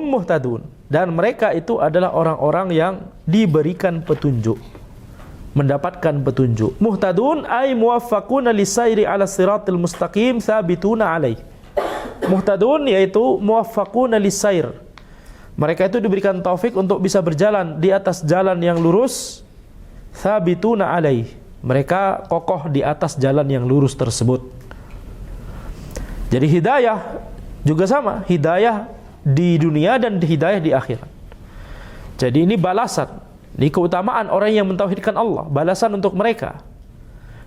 muhtadun. Dan mereka itu adalah orang-orang yang diberikan petunjuk, mendapatkan petunjuk. Muhtadun ay muwaffaquna lisairi ala siratil mustaqim sabituna alaih. Muhtadun yaitu muwaffaquna lisair. Mereka itu diberikan taufik untuk bisa berjalan di atas jalan yang lurus. Sabituna alaih. Mereka kokoh di atas jalan yang lurus tersebut. Jadi hidayah juga sama, hidayah di dunia dan hidayah di akhirat. Jadi ini balasan, ini keutamaan orang yang mentauhidkan Allah, balasan untuk mereka.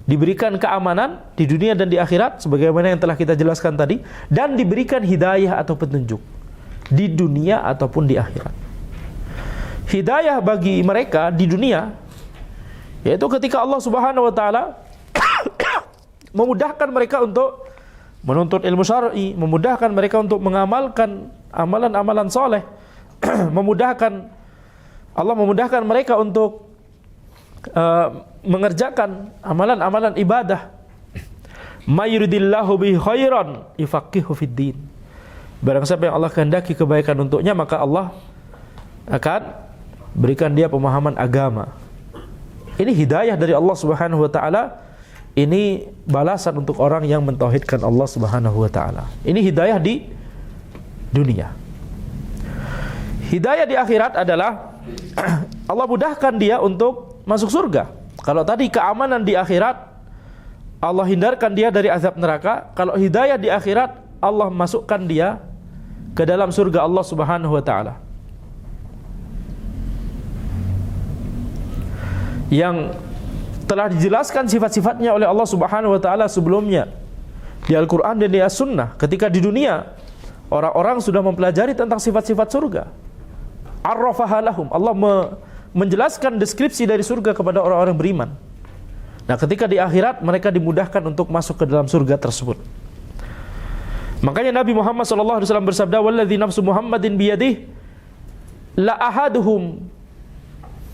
Diberikan keamanan di dunia dan di akhirat sebagaimana yang telah kita jelaskan tadi, dan diberikan hidayah atau petunjuk di dunia ataupun di akhirat. Hidayah bagi mereka di dunia yaitu ketika Allah Subhanahu wa taala memudahkan mereka untuk menuntut ilmu syar'i, memudahkan mereka untuk mengamalkan amalan-amalan soleh, Allah memudahkan mereka untuk mengerjakan amalan-amalan ibadah. Mayuridillahu bihi khairan yufaqihu fid din. Barang siapa yang Allah kehendaki kebaikan untuknya, maka Allah akan berikan dia pemahaman agama. Ini hidayah dari Allah Subhanahu wa taala. Ini balasan untuk orang yang mentauhidkan Allah Subhanahu wa taala. Ini hidayah di dunia. Hidayah di akhirat adalah Allah mudahkan dia untuk masuk surga. Kalau tadi keamanan di akhirat, Allah hindarkan dia dari azab neraka. Kalau hidayah di akhirat, Allah masukkan dia ke dalam surga Allah Subhanahu wa taala. Yang telah dijelaskan sifat-sifatnya oleh Allah Subhanahu wa taala sebelumnya di Al-Qur'an dan di As-Sunnah. Ketika di dunia orang-orang sudah mempelajari tentang sifat-sifat surga. Arrafaha lahum. Allah menjelaskan deskripsi dari surga kepada orang-orang beriman. Nah, ketika di akhirat mereka dimudahkan untuk masuk ke dalam surga tersebut. Makanya Nabi Muhammad SAW bersabda, "Walladzi nafsu Muhammadin biyadihi la ahaduhum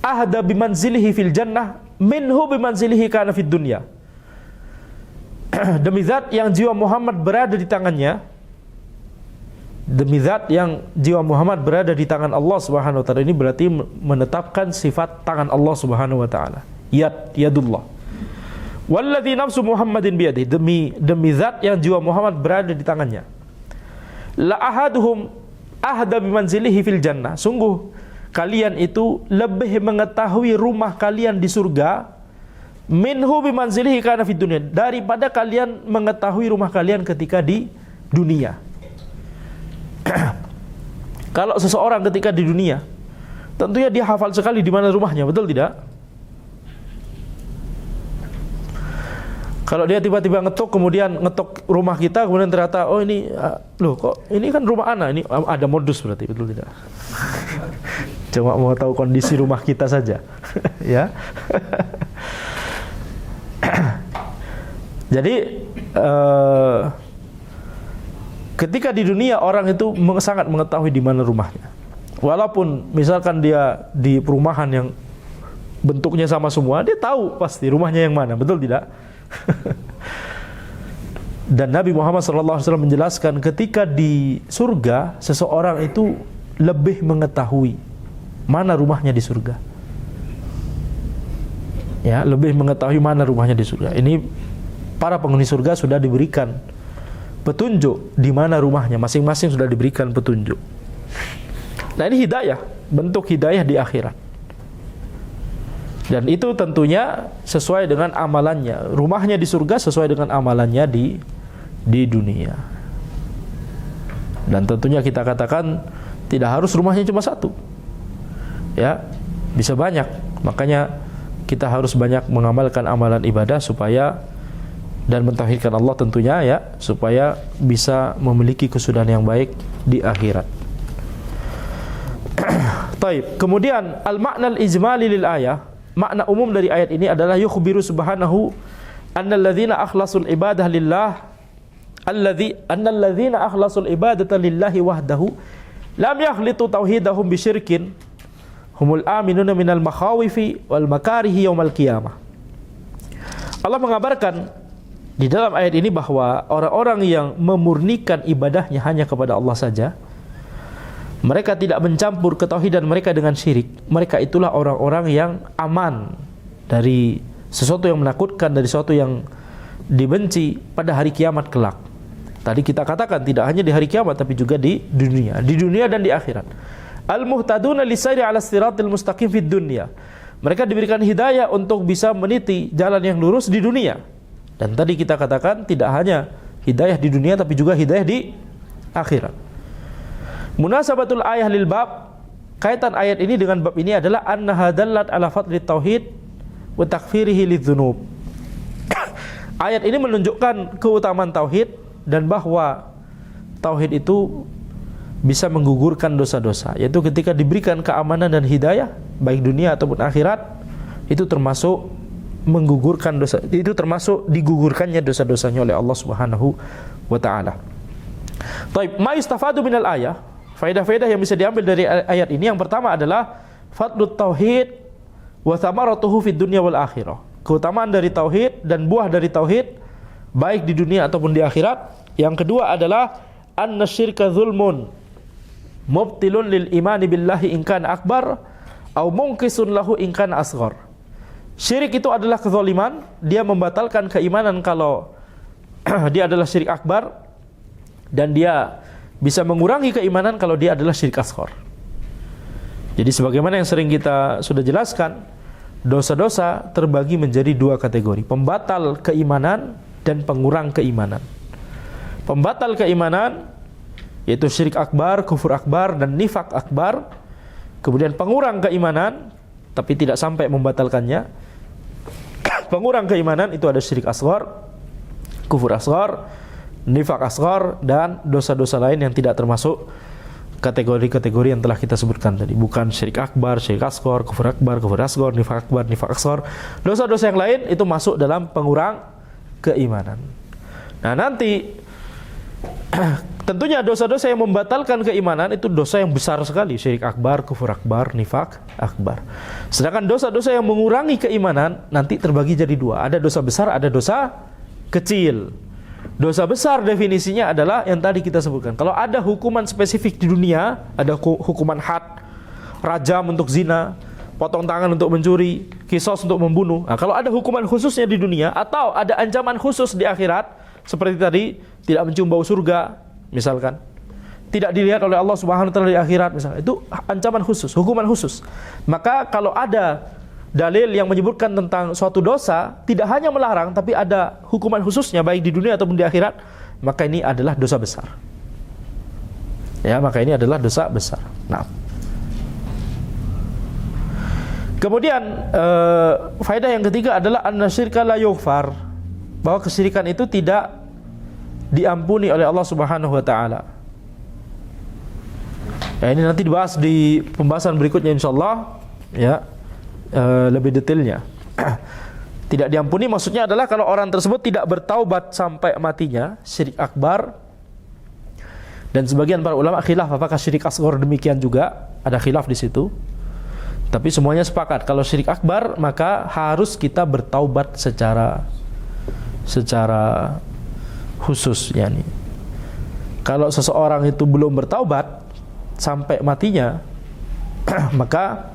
ahda bimanzilihi fil jannah minhu bimanzilihi kana fid dunya." Demi zat yang jiwa Muhammad berada di tangannya, demi zat yang jiwa Muhammad berada di tangan Allah Subhanahu wa taala, ini berarti menetapkan sifat tangan Allah Subhanahu wa taala. Yadullah. Walladzi nafsu Muhammadin biyadihi, demi zat yang jiwa Muhammad berada di tangannya. La ahaduhum ahda bimanzilihi fil jannah. Sungguh kalian itu lebih mengetahui rumah kalian di surga minhu bimanzilihi kana fid dunya, daripada kalian mengetahui rumah kalian ketika di dunia. Kalau seseorang ketika di dunia, tentunya dia hafal sekali di mana rumahnya, betul tidak? Kalau dia tiba-tiba ngetok, kemudian ngetok rumah kita, kemudian ternyata, oh ini, loh kok ini kan rumah ana, ini ada modus berarti, betul tidak? Cuma mau tahu kondisi rumah kita saja. Ya. Jadi ketika di dunia orang itu sangat mengetahui di mana rumahnya. Walaupun misalkan dia di perumahan yang bentuknya sama semua, dia tahu pasti rumahnya yang mana, betul tidak? Dan Nabi Muhammad SAW menjelaskan ketika di surga seseorang itu lebih mengetahui mana rumahnya di surga. Ya, lebih mengetahui mana rumahnya di surga. Ini para penghuni surga sudah diberikan petunjuk di mana rumahnya, masing-masing sudah diberikan petunjuk. Nah, ini hidayah, bentuk hidayah di akhirat. Dan itu tentunya sesuai dengan amalannya. Rumahnya di surga sesuai dengan amalannya di dunia. Dan tentunya kita katakan tidak harus rumahnya cuma satu. Ya, bisa banyak. Makanya kita harus banyak mengamalkan amalan ibadah supaya dan mentauhidkan Allah tentunya ya, supaya bisa memiliki kesudahan yang baik di akhirat. Taib. Kemudian al-makna al-ijmali lil ayah, makna umum dari ayat ini adalah yukhbiru subhanahu annal ladzina akhlasul ibadah lillah annal ladzina akhlasul ibadata lillahi wahdahu lam yakhlitu tauhidahum bisyirkin humul aminuna minal makhawifi wal makarihi yaumal qiyamah. Allah mengabarkan di dalam ayat ini bahwa orang-orang yang memurnikan ibadahnya hanya kepada Allah saja, mereka tidak mencampur ketauhidan mereka dengan syirik, mereka itulah orang-orang yang aman dari sesuatu yang menakutkan, dari sesuatu yang dibenci pada hari kiamat kelak. Tadi kita katakan tidak hanya di hari kiamat tapi juga di dunia dan di akhirat. Al-muhtaduna lisairi ala siratil mustaqim fid dunya. Mereka diberikan hidayah untuk bisa meniti jalan yang lurus di dunia. Dan tadi kita katakan tidak hanya hidayah di dunia tapi juga hidayah di akhirat. Munasabatul ayah lil bab, kaitan ayat ini dengan bab ini adalah annaha dallat ala fadli tauhid wa takfirihi lidzunub. Ayat ini menunjukkan keutamaan tauhid dan bahwa tauhid itu bisa menggugurkan dosa-dosa, yaitu ketika diberikan keamanan dan hidayah baik dunia ataupun akhirat, itu termasuk menggugurkan dosa, itu termasuk digugurkannya dosa-dosanya oleh Allah Subhanahu wa taala. Baik, ma yustafadu minal ayah, faedah-faedah yang bisa diambil dari ayat ini yang pertama adalah fadlut tauhid wa thamaratuhu fid dunya wal akhirah. Keutamaan dari tauhid dan buah dari tauhid baik di dunia ataupun di akhirat. Yang kedua adalah anna syirka zulmun mubtilun lil imani billahi in kana akbar au munqisun lahu in kana asghar. Syirik itu adalah kezaliman, dia membatalkan keimanan kalau dia adalah syirik akbar, dan dia bisa mengurangi keimanan kalau dia adalah syirik asghar. Jadi sebagaimana yang sering kita sudah jelaskan, dosa-dosa terbagi menjadi dua kategori, pembatal keimanan dan pengurang keimanan. Pembatal keimanan yaitu syirik akbar, kufur akbar, dan nifak akbar. Kemudian pengurang keimanan tapi tidak sampai membatalkannya. Pengurang keimanan itu ada syirik asghar, kufur asghar, nifak asghar, dan dosa-dosa lain yang tidak termasuk kategori-kategori yang telah kita sebutkan tadi. Bukan syirik akbar, syirik asghar, kufur asghar, nifak asghar. Dosa-dosa yang lain itu masuk dalam pengurang keimanan. Nah, nanti tentunya dosa-dosa yang membatalkan keimanan itu dosa yang besar sekali, syirik akbar, kufur akbar, nifak akbar. Sedangkan dosa-dosa yang mengurangi keimanan nanti terbagi jadi dua, ada dosa besar, ada dosa kecil. Dosa besar definisinya adalah yang tadi kita sebutkan. Kalau ada hukuman spesifik di dunia, ada hukuman had, rajam untuk zina, potong tangan untuk mencuri, qisas untuk membunuh. Nah, kalau ada hukuman khususnya di dunia atau ada ancaman khusus di akhirat, seperti tadi tidak mencium bau surga misalkan, tidak dilihat oleh Allah Subhanahu wa taala di akhirat misalkan, itu ancaman khusus, hukuman khusus. Maka kalau ada dalil yang menyebutkan tentang suatu dosa, tidak hanya melarang tapi ada hukuman khususnya baik di dunia ataupun di akhirat, maka ini adalah dosa besar. Ya, maka ini adalah dosa besar. Nah, kemudian faedah yang ketiga adalah an-nasyirka la yughfar, bahwa kesyirikan itu tidak diampuni oleh Allah Subhanahu wa taala. Ya, ini nanti dibahas di pembahasan berikutnya insyaallah ya, lebih detailnya. Tidak diampuni maksudnya adalah kalau orang tersebut tidak bertaubat sampai matinya, syirik akbar. Dan sebagian para ulama khilaf apakah syirik asghar demikian juga, ada khilaf di situ. Tapi semuanya sepakat kalau syirik akbar maka harus kita bertaubat secara khusus, yani. Kalau seseorang itu belum bertaubat sampai matinya, maka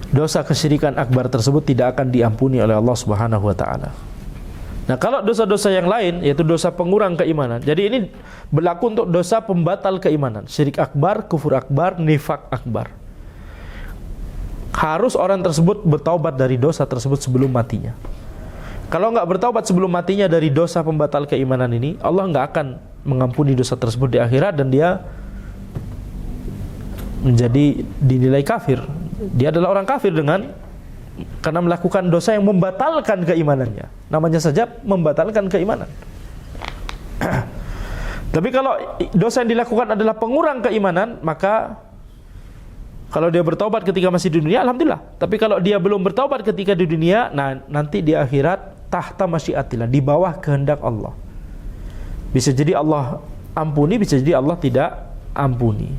dosa kesyirikan akbar tersebut tidak akan diampuni oleh Allah Subhanahu wa taala. Nah, kalau dosa-dosa yang lain, yaitu dosa pengurang keimanan. Jadi ini berlaku untuk dosa pembatal keimanan. Syirik akbar, kufur akbar, nifak akbar. Harus orang tersebut bertaubat dari dosa tersebut sebelum matinya. Kalau nggak bertaubat sebelum matinya dari dosa pembatal keimanan ini, Allah nggak akan mengampuni dosa tersebut di akhirat dan dia menjadi dinilai kafir. Dia adalah orang kafir karena melakukan dosa yang membatalkan keimanannya. Namanya saja membatalkan keimanan. Tapi kalau dosa yang dilakukan adalah pengurang keimanan, maka kalau dia bertaubat ketika masih di dunia, alhamdulillah. Tapi kalau dia belum bertaubat ketika di dunia, nah nanti di akhirat tahta masyiatillah, di bawah kehendak Allah. Bisa jadi Allah ampuni, bisa jadi Allah tidak ampuni.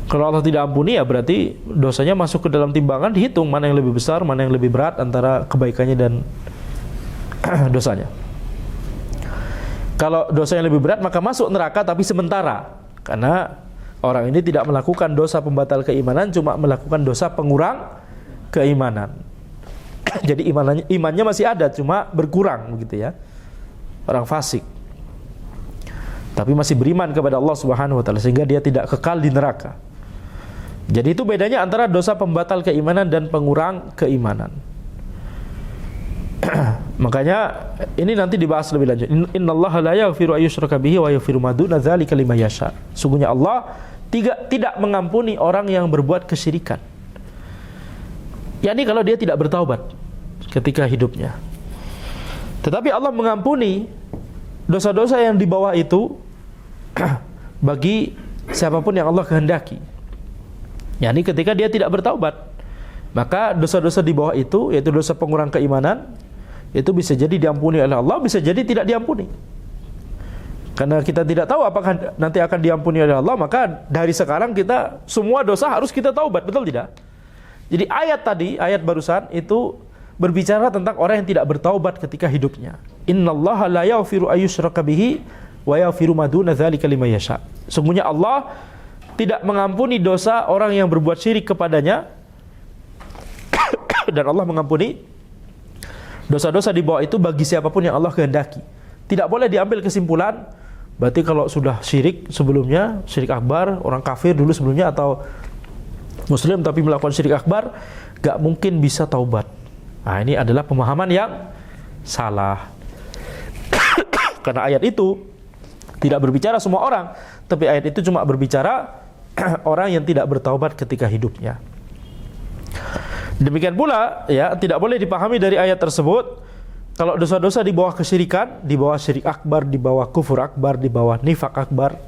Kalau Allah tidak ampuni, ya berarti dosanya masuk ke dalam timbangan, dihitung mana yang lebih besar, mana yang lebih berat antara kebaikannya dan dosanya. Kalau dosa yang lebih berat, maka masuk neraka tapi sementara, karena orang ini tidak melakukan dosa pembatal keimanan, cuma melakukan dosa pengurang keimanan. Jadi imannya masih ada, cuma berkurang begitu ya. Orang fasik, tapi masih beriman kepada Allah Subhanahu wa taala, sehingga dia tidak kekal di neraka. Jadi itu bedanya antara dosa pembatal keimanan dan pengurang keimanan. Makanya ini nanti dibahas lebih lanjut. Innallaha la yaghfiru ayyushraka bihi wa yaghfiru ma duna dzalika liman yasha. Sungguhnya Allah tidak mengampuni orang yang berbuat kesyirikan. yakni kalau dia tidak bertaubat ketika hidupnya. Tetapi Allah mengampuni dosa-dosa yang di bawah itu bagi siapapun yang Allah kehendaki. Yakni ketika dia tidak bertaubat, maka dosa-dosa di bawah itu, yaitu dosa pengurang keimanan, itu bisa jadi diampuni oleh Allah, bisa jadi tidak diampuni. Karena kita tidak tahu apakah nanti akan diampuni oleh Allah, maka dari sekarang kita semua dosa harus kita taubat, betul tidak? Jadi ayat tadi, ayat barusan itu berbicara tentang orang yang tidak bertaubat ketika hidupnya. Innallaha la yaghfiru ayyushraka bihi wa yaghfiru ma duna dzalika liman yasha. Sungguhnya Allah tidak mengampuni dosa orang yang berbuat syirik kepadanya, dan Allah mengampuni dosa-dosa di bawah itu bagi siapapun yang Allah kehendaki. Tidak boleh diambil kesimpulan berarti kalau sudah syirik sebelumnya, syirik akbar, orang kafir dulu sebelumnya atau muslim tapi melakukan syirik akbar, gak mungkin bisa taubat. Nah, ini adalah pemahaman yang salah. Karena ayat itu tidak berbicara semua orang, tapi ayat itu cuma berbicara orang yang tidak bertaubat ketika hidupnya. Demikian pula, ya, tidak boleh dipahami dari ayat tersebut kalau dosa-dosa di bawah kesyirikan, di bawah syirik akbar, di bawah kufur akbar, di bawah nifak akbar,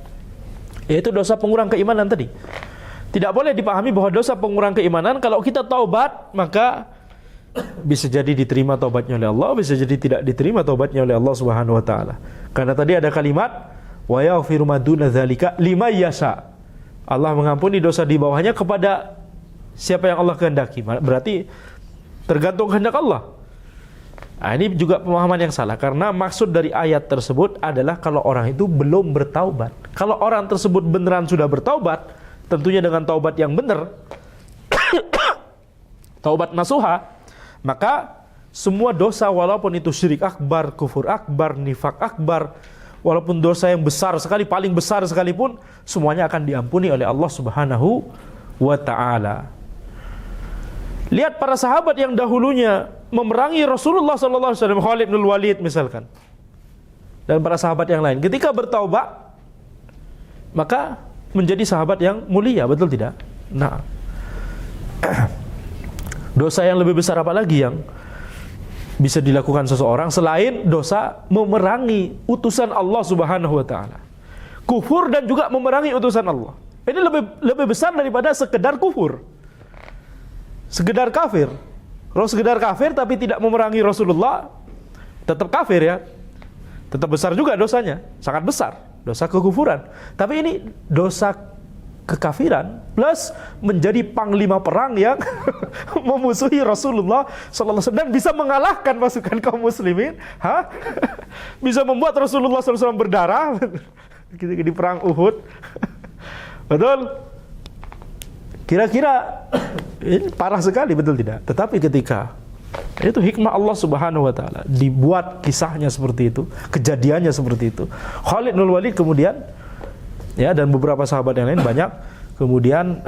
yaitu dosa pengurang keimanan tadi. Tidak boleh dipahami bahwa dosa pengurang keimanan kalau kita taubat maka bisa jadi diterima taubatnya oleh Allah, bisa jadi tidak diterima taubatnya oleh Allah Subhanahu wa taala. Karena tadi ada kalimat wa yaghfiru ma duna dzalika liman yasha. Allah mengampuni dosa di bawahnya kepada siapa yang Allah kehendaki. Berarti tergantung kehendak Allah. Nah, ini juga pemahaman yang salah, karena maksud dari ayat tersebut adalah kalau orang itu belum bertaubat. Kalau orang tersebut beneran sudah bertaubat, tentunya dengan taubat yang benar, taubat nasuha, maka semua dosa walaupun itu syirik akbar, kufur akbar, nifak akbar, walaupun dosa yang besar sekali, paling besar sekalipun, semuanya akan diampuni oleh Allah Subhanahu wa ta'ala. Lihat para sahabat yang dahulunya memerangi Rasulullah SAW, Khalid bin Walid misalkan, dan para sahabat yang lain, ketika bertaubat maka menjadi sahabat yang mulia, betul tidak? Nah, dosa yang lebih besar apa lagi yang bisa dilakukan seseorang selain dosa memerangi utusan Allah Subhanahu wa ta'ala? Kufur dan juga memerangi utusan Allah. Ini lebih besar daripada sekedar kufur, sekedar kafir. Kalau sekedar kafir tapi tidak memerangi Rasulullah, tetap kafir ya, tetap besar juga dosanya, sangat besar, dosa kekufuran. Tapi ini dosa kekafiran plus menjadi panglima perang yang memusuhi Rasulullah sallallahu alaihi wasallam dan bisa mengalahkan pasukan kaum muslimin, bisa membuat Rasulullah sallallahu alaihi wasallam berdarah di perang Uhud. Betul? Kira-kira ini parah sekali, betul tidak? Tetapi ketika Itu hikmah Allah Subhanahu wa taala. Dibuat kisahnya seperti itu, kejadiannya seperti itu. Khalid bin Walid kemudian ya, dan beberapa sahabat yang lain banyak kemudian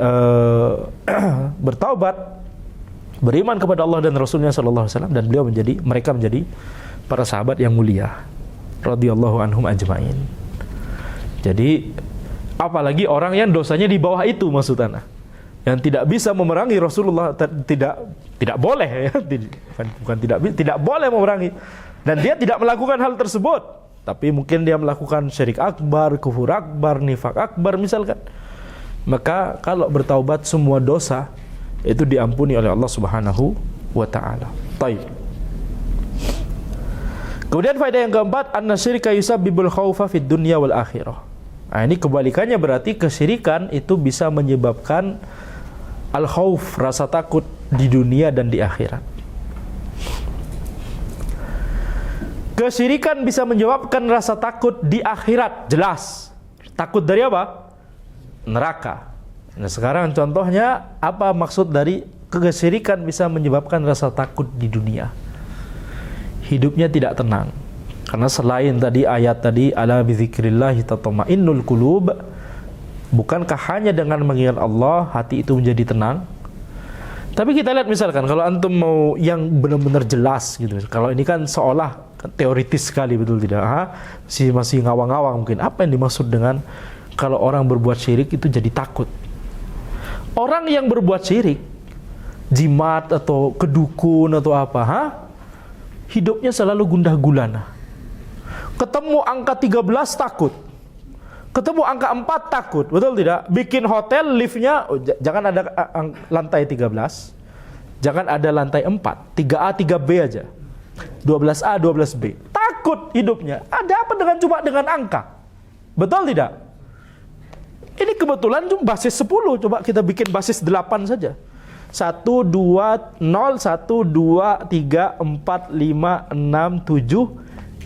bertaubat, beriman kepada Allah dan Rasulnya sallallahu alaihi wasallam, dan mereka menjadi para sahabat yang mulia radhiyallahu anhum ajmain. Jadi apalagi orang yang dosanya di bawah itu, maksudnya yang tidak bisa memerangi Rasulullah, tidak boleh ya, bukan tidak boleh memerangi, dan dia tidak melakukan hal tersebut, tapi mungkin dia melakukan syirik akbar, kufur akbar, nifak akbar misalkan, maka kalau bertaubat semua dosa itu diampuni oleh Allah Subhanahu wa taala. Baik. Kemudian faedah yang keempat, anna syirka yusabbibul khaufa fid dunya wal akhirah. Nah, ini kebalikannya, berarti kesyirikan itu bisa menyebabkan al-khauf, rasa takut di dunia dan di akhirat. Kesyirikan bisa menyebabkan rasa takut di akhirat, jelas. Takut dari apa? Neraka. Nah, sekarang contohnya apa maksud dari kesyirikan bisa menyebabkan rasa takut di dunia? Hidupnya tidak tenang. Karena selain tadi ayat tadi, ala bizikrillahi tatma'innul qulub, bukankah hanya dengan mengingat Allah hati itu menjadi tenang? Tapi kita lihat misalkan kalau antum mau yang benar-benar jelas gitu. Kalau ini kan seolah teoritis sekali, betul tidak? Masih ngawang-ngawang mungkin. Apa yang dimaksud dengan kalau orang berbuat syirik itu jadi takut? Orang yang berbuat syirik, jimat atau kedukun atau apa, hidupnya selalu gundah gulana. Ketemu angka 13 takut. Ketemu angka 4 takut, betul tidak? Bikin hotel, liftnya jangan ada lantai 13, jangan ada lantai 4, 3A, 3B aja, 12A, 12B. Takut hidupnya. Ada apa cuma dengan angka? Betul tidak? Ini kebetulan cuma basis 10, coba kita bikin basis 8 saja. 1, 2, 0, 1, 2, 3, 4, 5, 6, 7,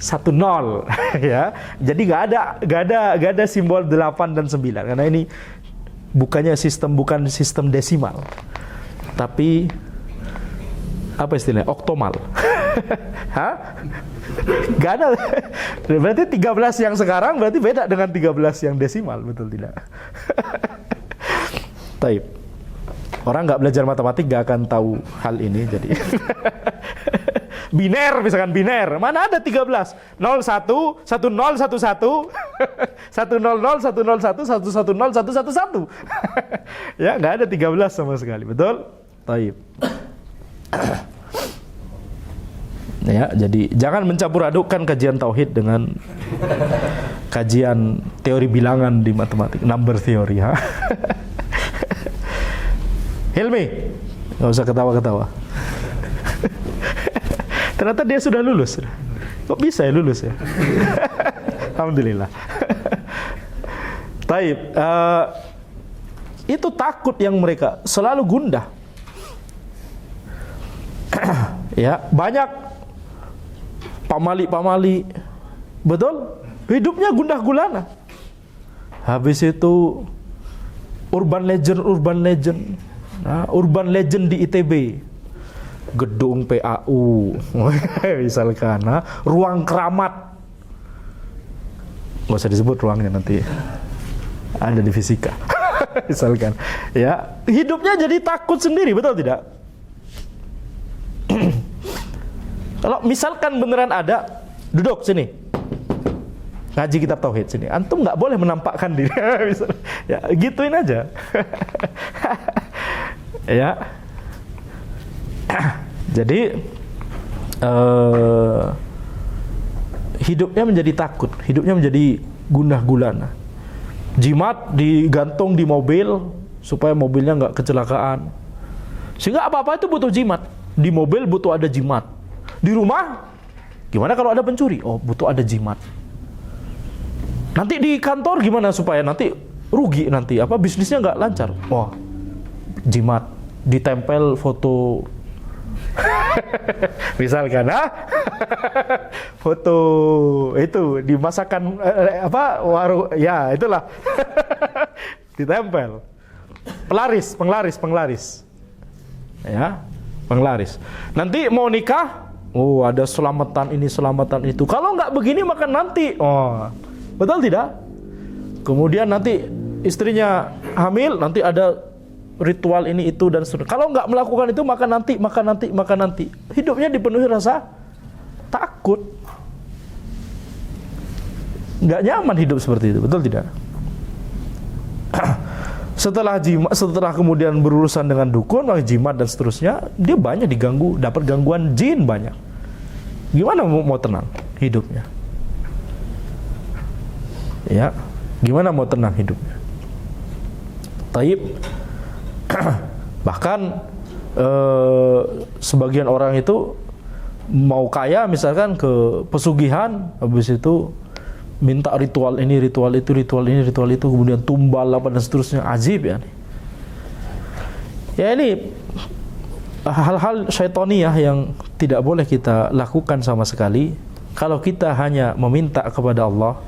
1, 0 ya. Jadi nggak ada simbol 8 dan 9 karena ini bukan sistem desimal. Tapi apa istilahnya? Oktomal. Nggak ada. Berarti 13 yang sekarang berarti beda dengan 13 yang desimal, betul tidak? Taib. Orang nggak belajar matematik nggak akan tahu hal ini, jadi biner, misalkan biner, mana ada 13? 01, 10, 11, 100, 101, 110, 111. Ya, nggak ada 13 sama sekali, betul? Taib. Ya, jadi jangan mencampur adukkan kajian tauhid dengan kajian teori bilangan di matematik, number theory, Hilmi, nggak usah ketawa-ketawa. Ternyata dia sudah lulus. Kok bisa ya lulus ya? Alhamdulillah. Taib. Itu takut yang mereka selalu gundah. Ya, banyak pamali-pamali, betul? Hidupnya gundah gulana. Habis itu urban legend. Nah, urban legend di ITB, gedung PAU, misalkan, ruang keramat, nggak usah disebut ruangnya, nanti ada di fisika, misalkan, ya, hidupnya jadi takut sendiri, betul tidak? Kalau misalkan beneran ada, duduk sini, ngaji kitab tauhid sini, antum nggak boleh menampakkan diri, ya, gituin aja. Ya, jadi hidupnya menjadi takut, hidupnya menjadi gundah gulana. Jimat digantung di mobil supaya mobilnya nggak kecelakaan. Sehingga apa-apa itu butuh jimat. Di mobil butuh ada jimat. Di rumah, gimana kalau ada pencuri? Oh, butuh ada jimat. Nanti di kantor gimana supaya nanti rugi, nanti apa bisnisnya nggak lancar? Wah, jimat, ditempel foto misalkan, foto itu di masakan warung, ya itulah. Ditempel penglaris, ya, penglaris. Nanti mau nikah, oh ada selamatan ini, selamatan itu. Kalau nggak begini maka nanti, oh betul tidak? Kemudian nanti istrinya hamil, nanti ada ritual ini itu dan seterusnya. Kalau nggak melakukan itu maka nanti, maka nanti, maka nanti. Hidupnya dipenuhi rasa takut. Nggak nyaman hidup seperti itu, betul tidak? Setelah kemudian berurusan dengan dukun, jimat dan seterusnya, dia banyak diganggu, dapat gangguan jin banyak. Gimana mau tenang hidupnya? Ya, gimana mau tenang hidupnya? Taib. Bahkan sebagian orang itu mau kaya, misalkan ke pesugihan, habis itu minta ritual ini, ritual itu, ritual ini, ritual itu, kemudian tumbal apa dan seterusnya. Ajib ya. Ya ini hal-hal syaitaniyah yang tidak boleh kita lakukan sama sekali. Kalau kita hanya meminta kepada Allah,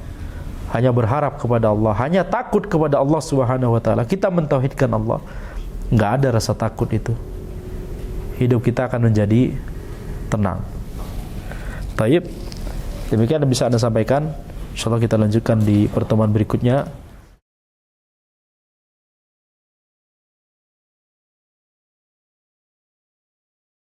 hanya berharap kepada Allah, hanya takut kepada Allah Subhanahu wa taala, kita mentauhidkan Allah, enggak ada rasa takut itu. Hidup kita akan menjadi tenang. Taib. Demikian yang bisa Anda sampaikan. Insyaallah kita lanjutkan di pertemuan berikutnya.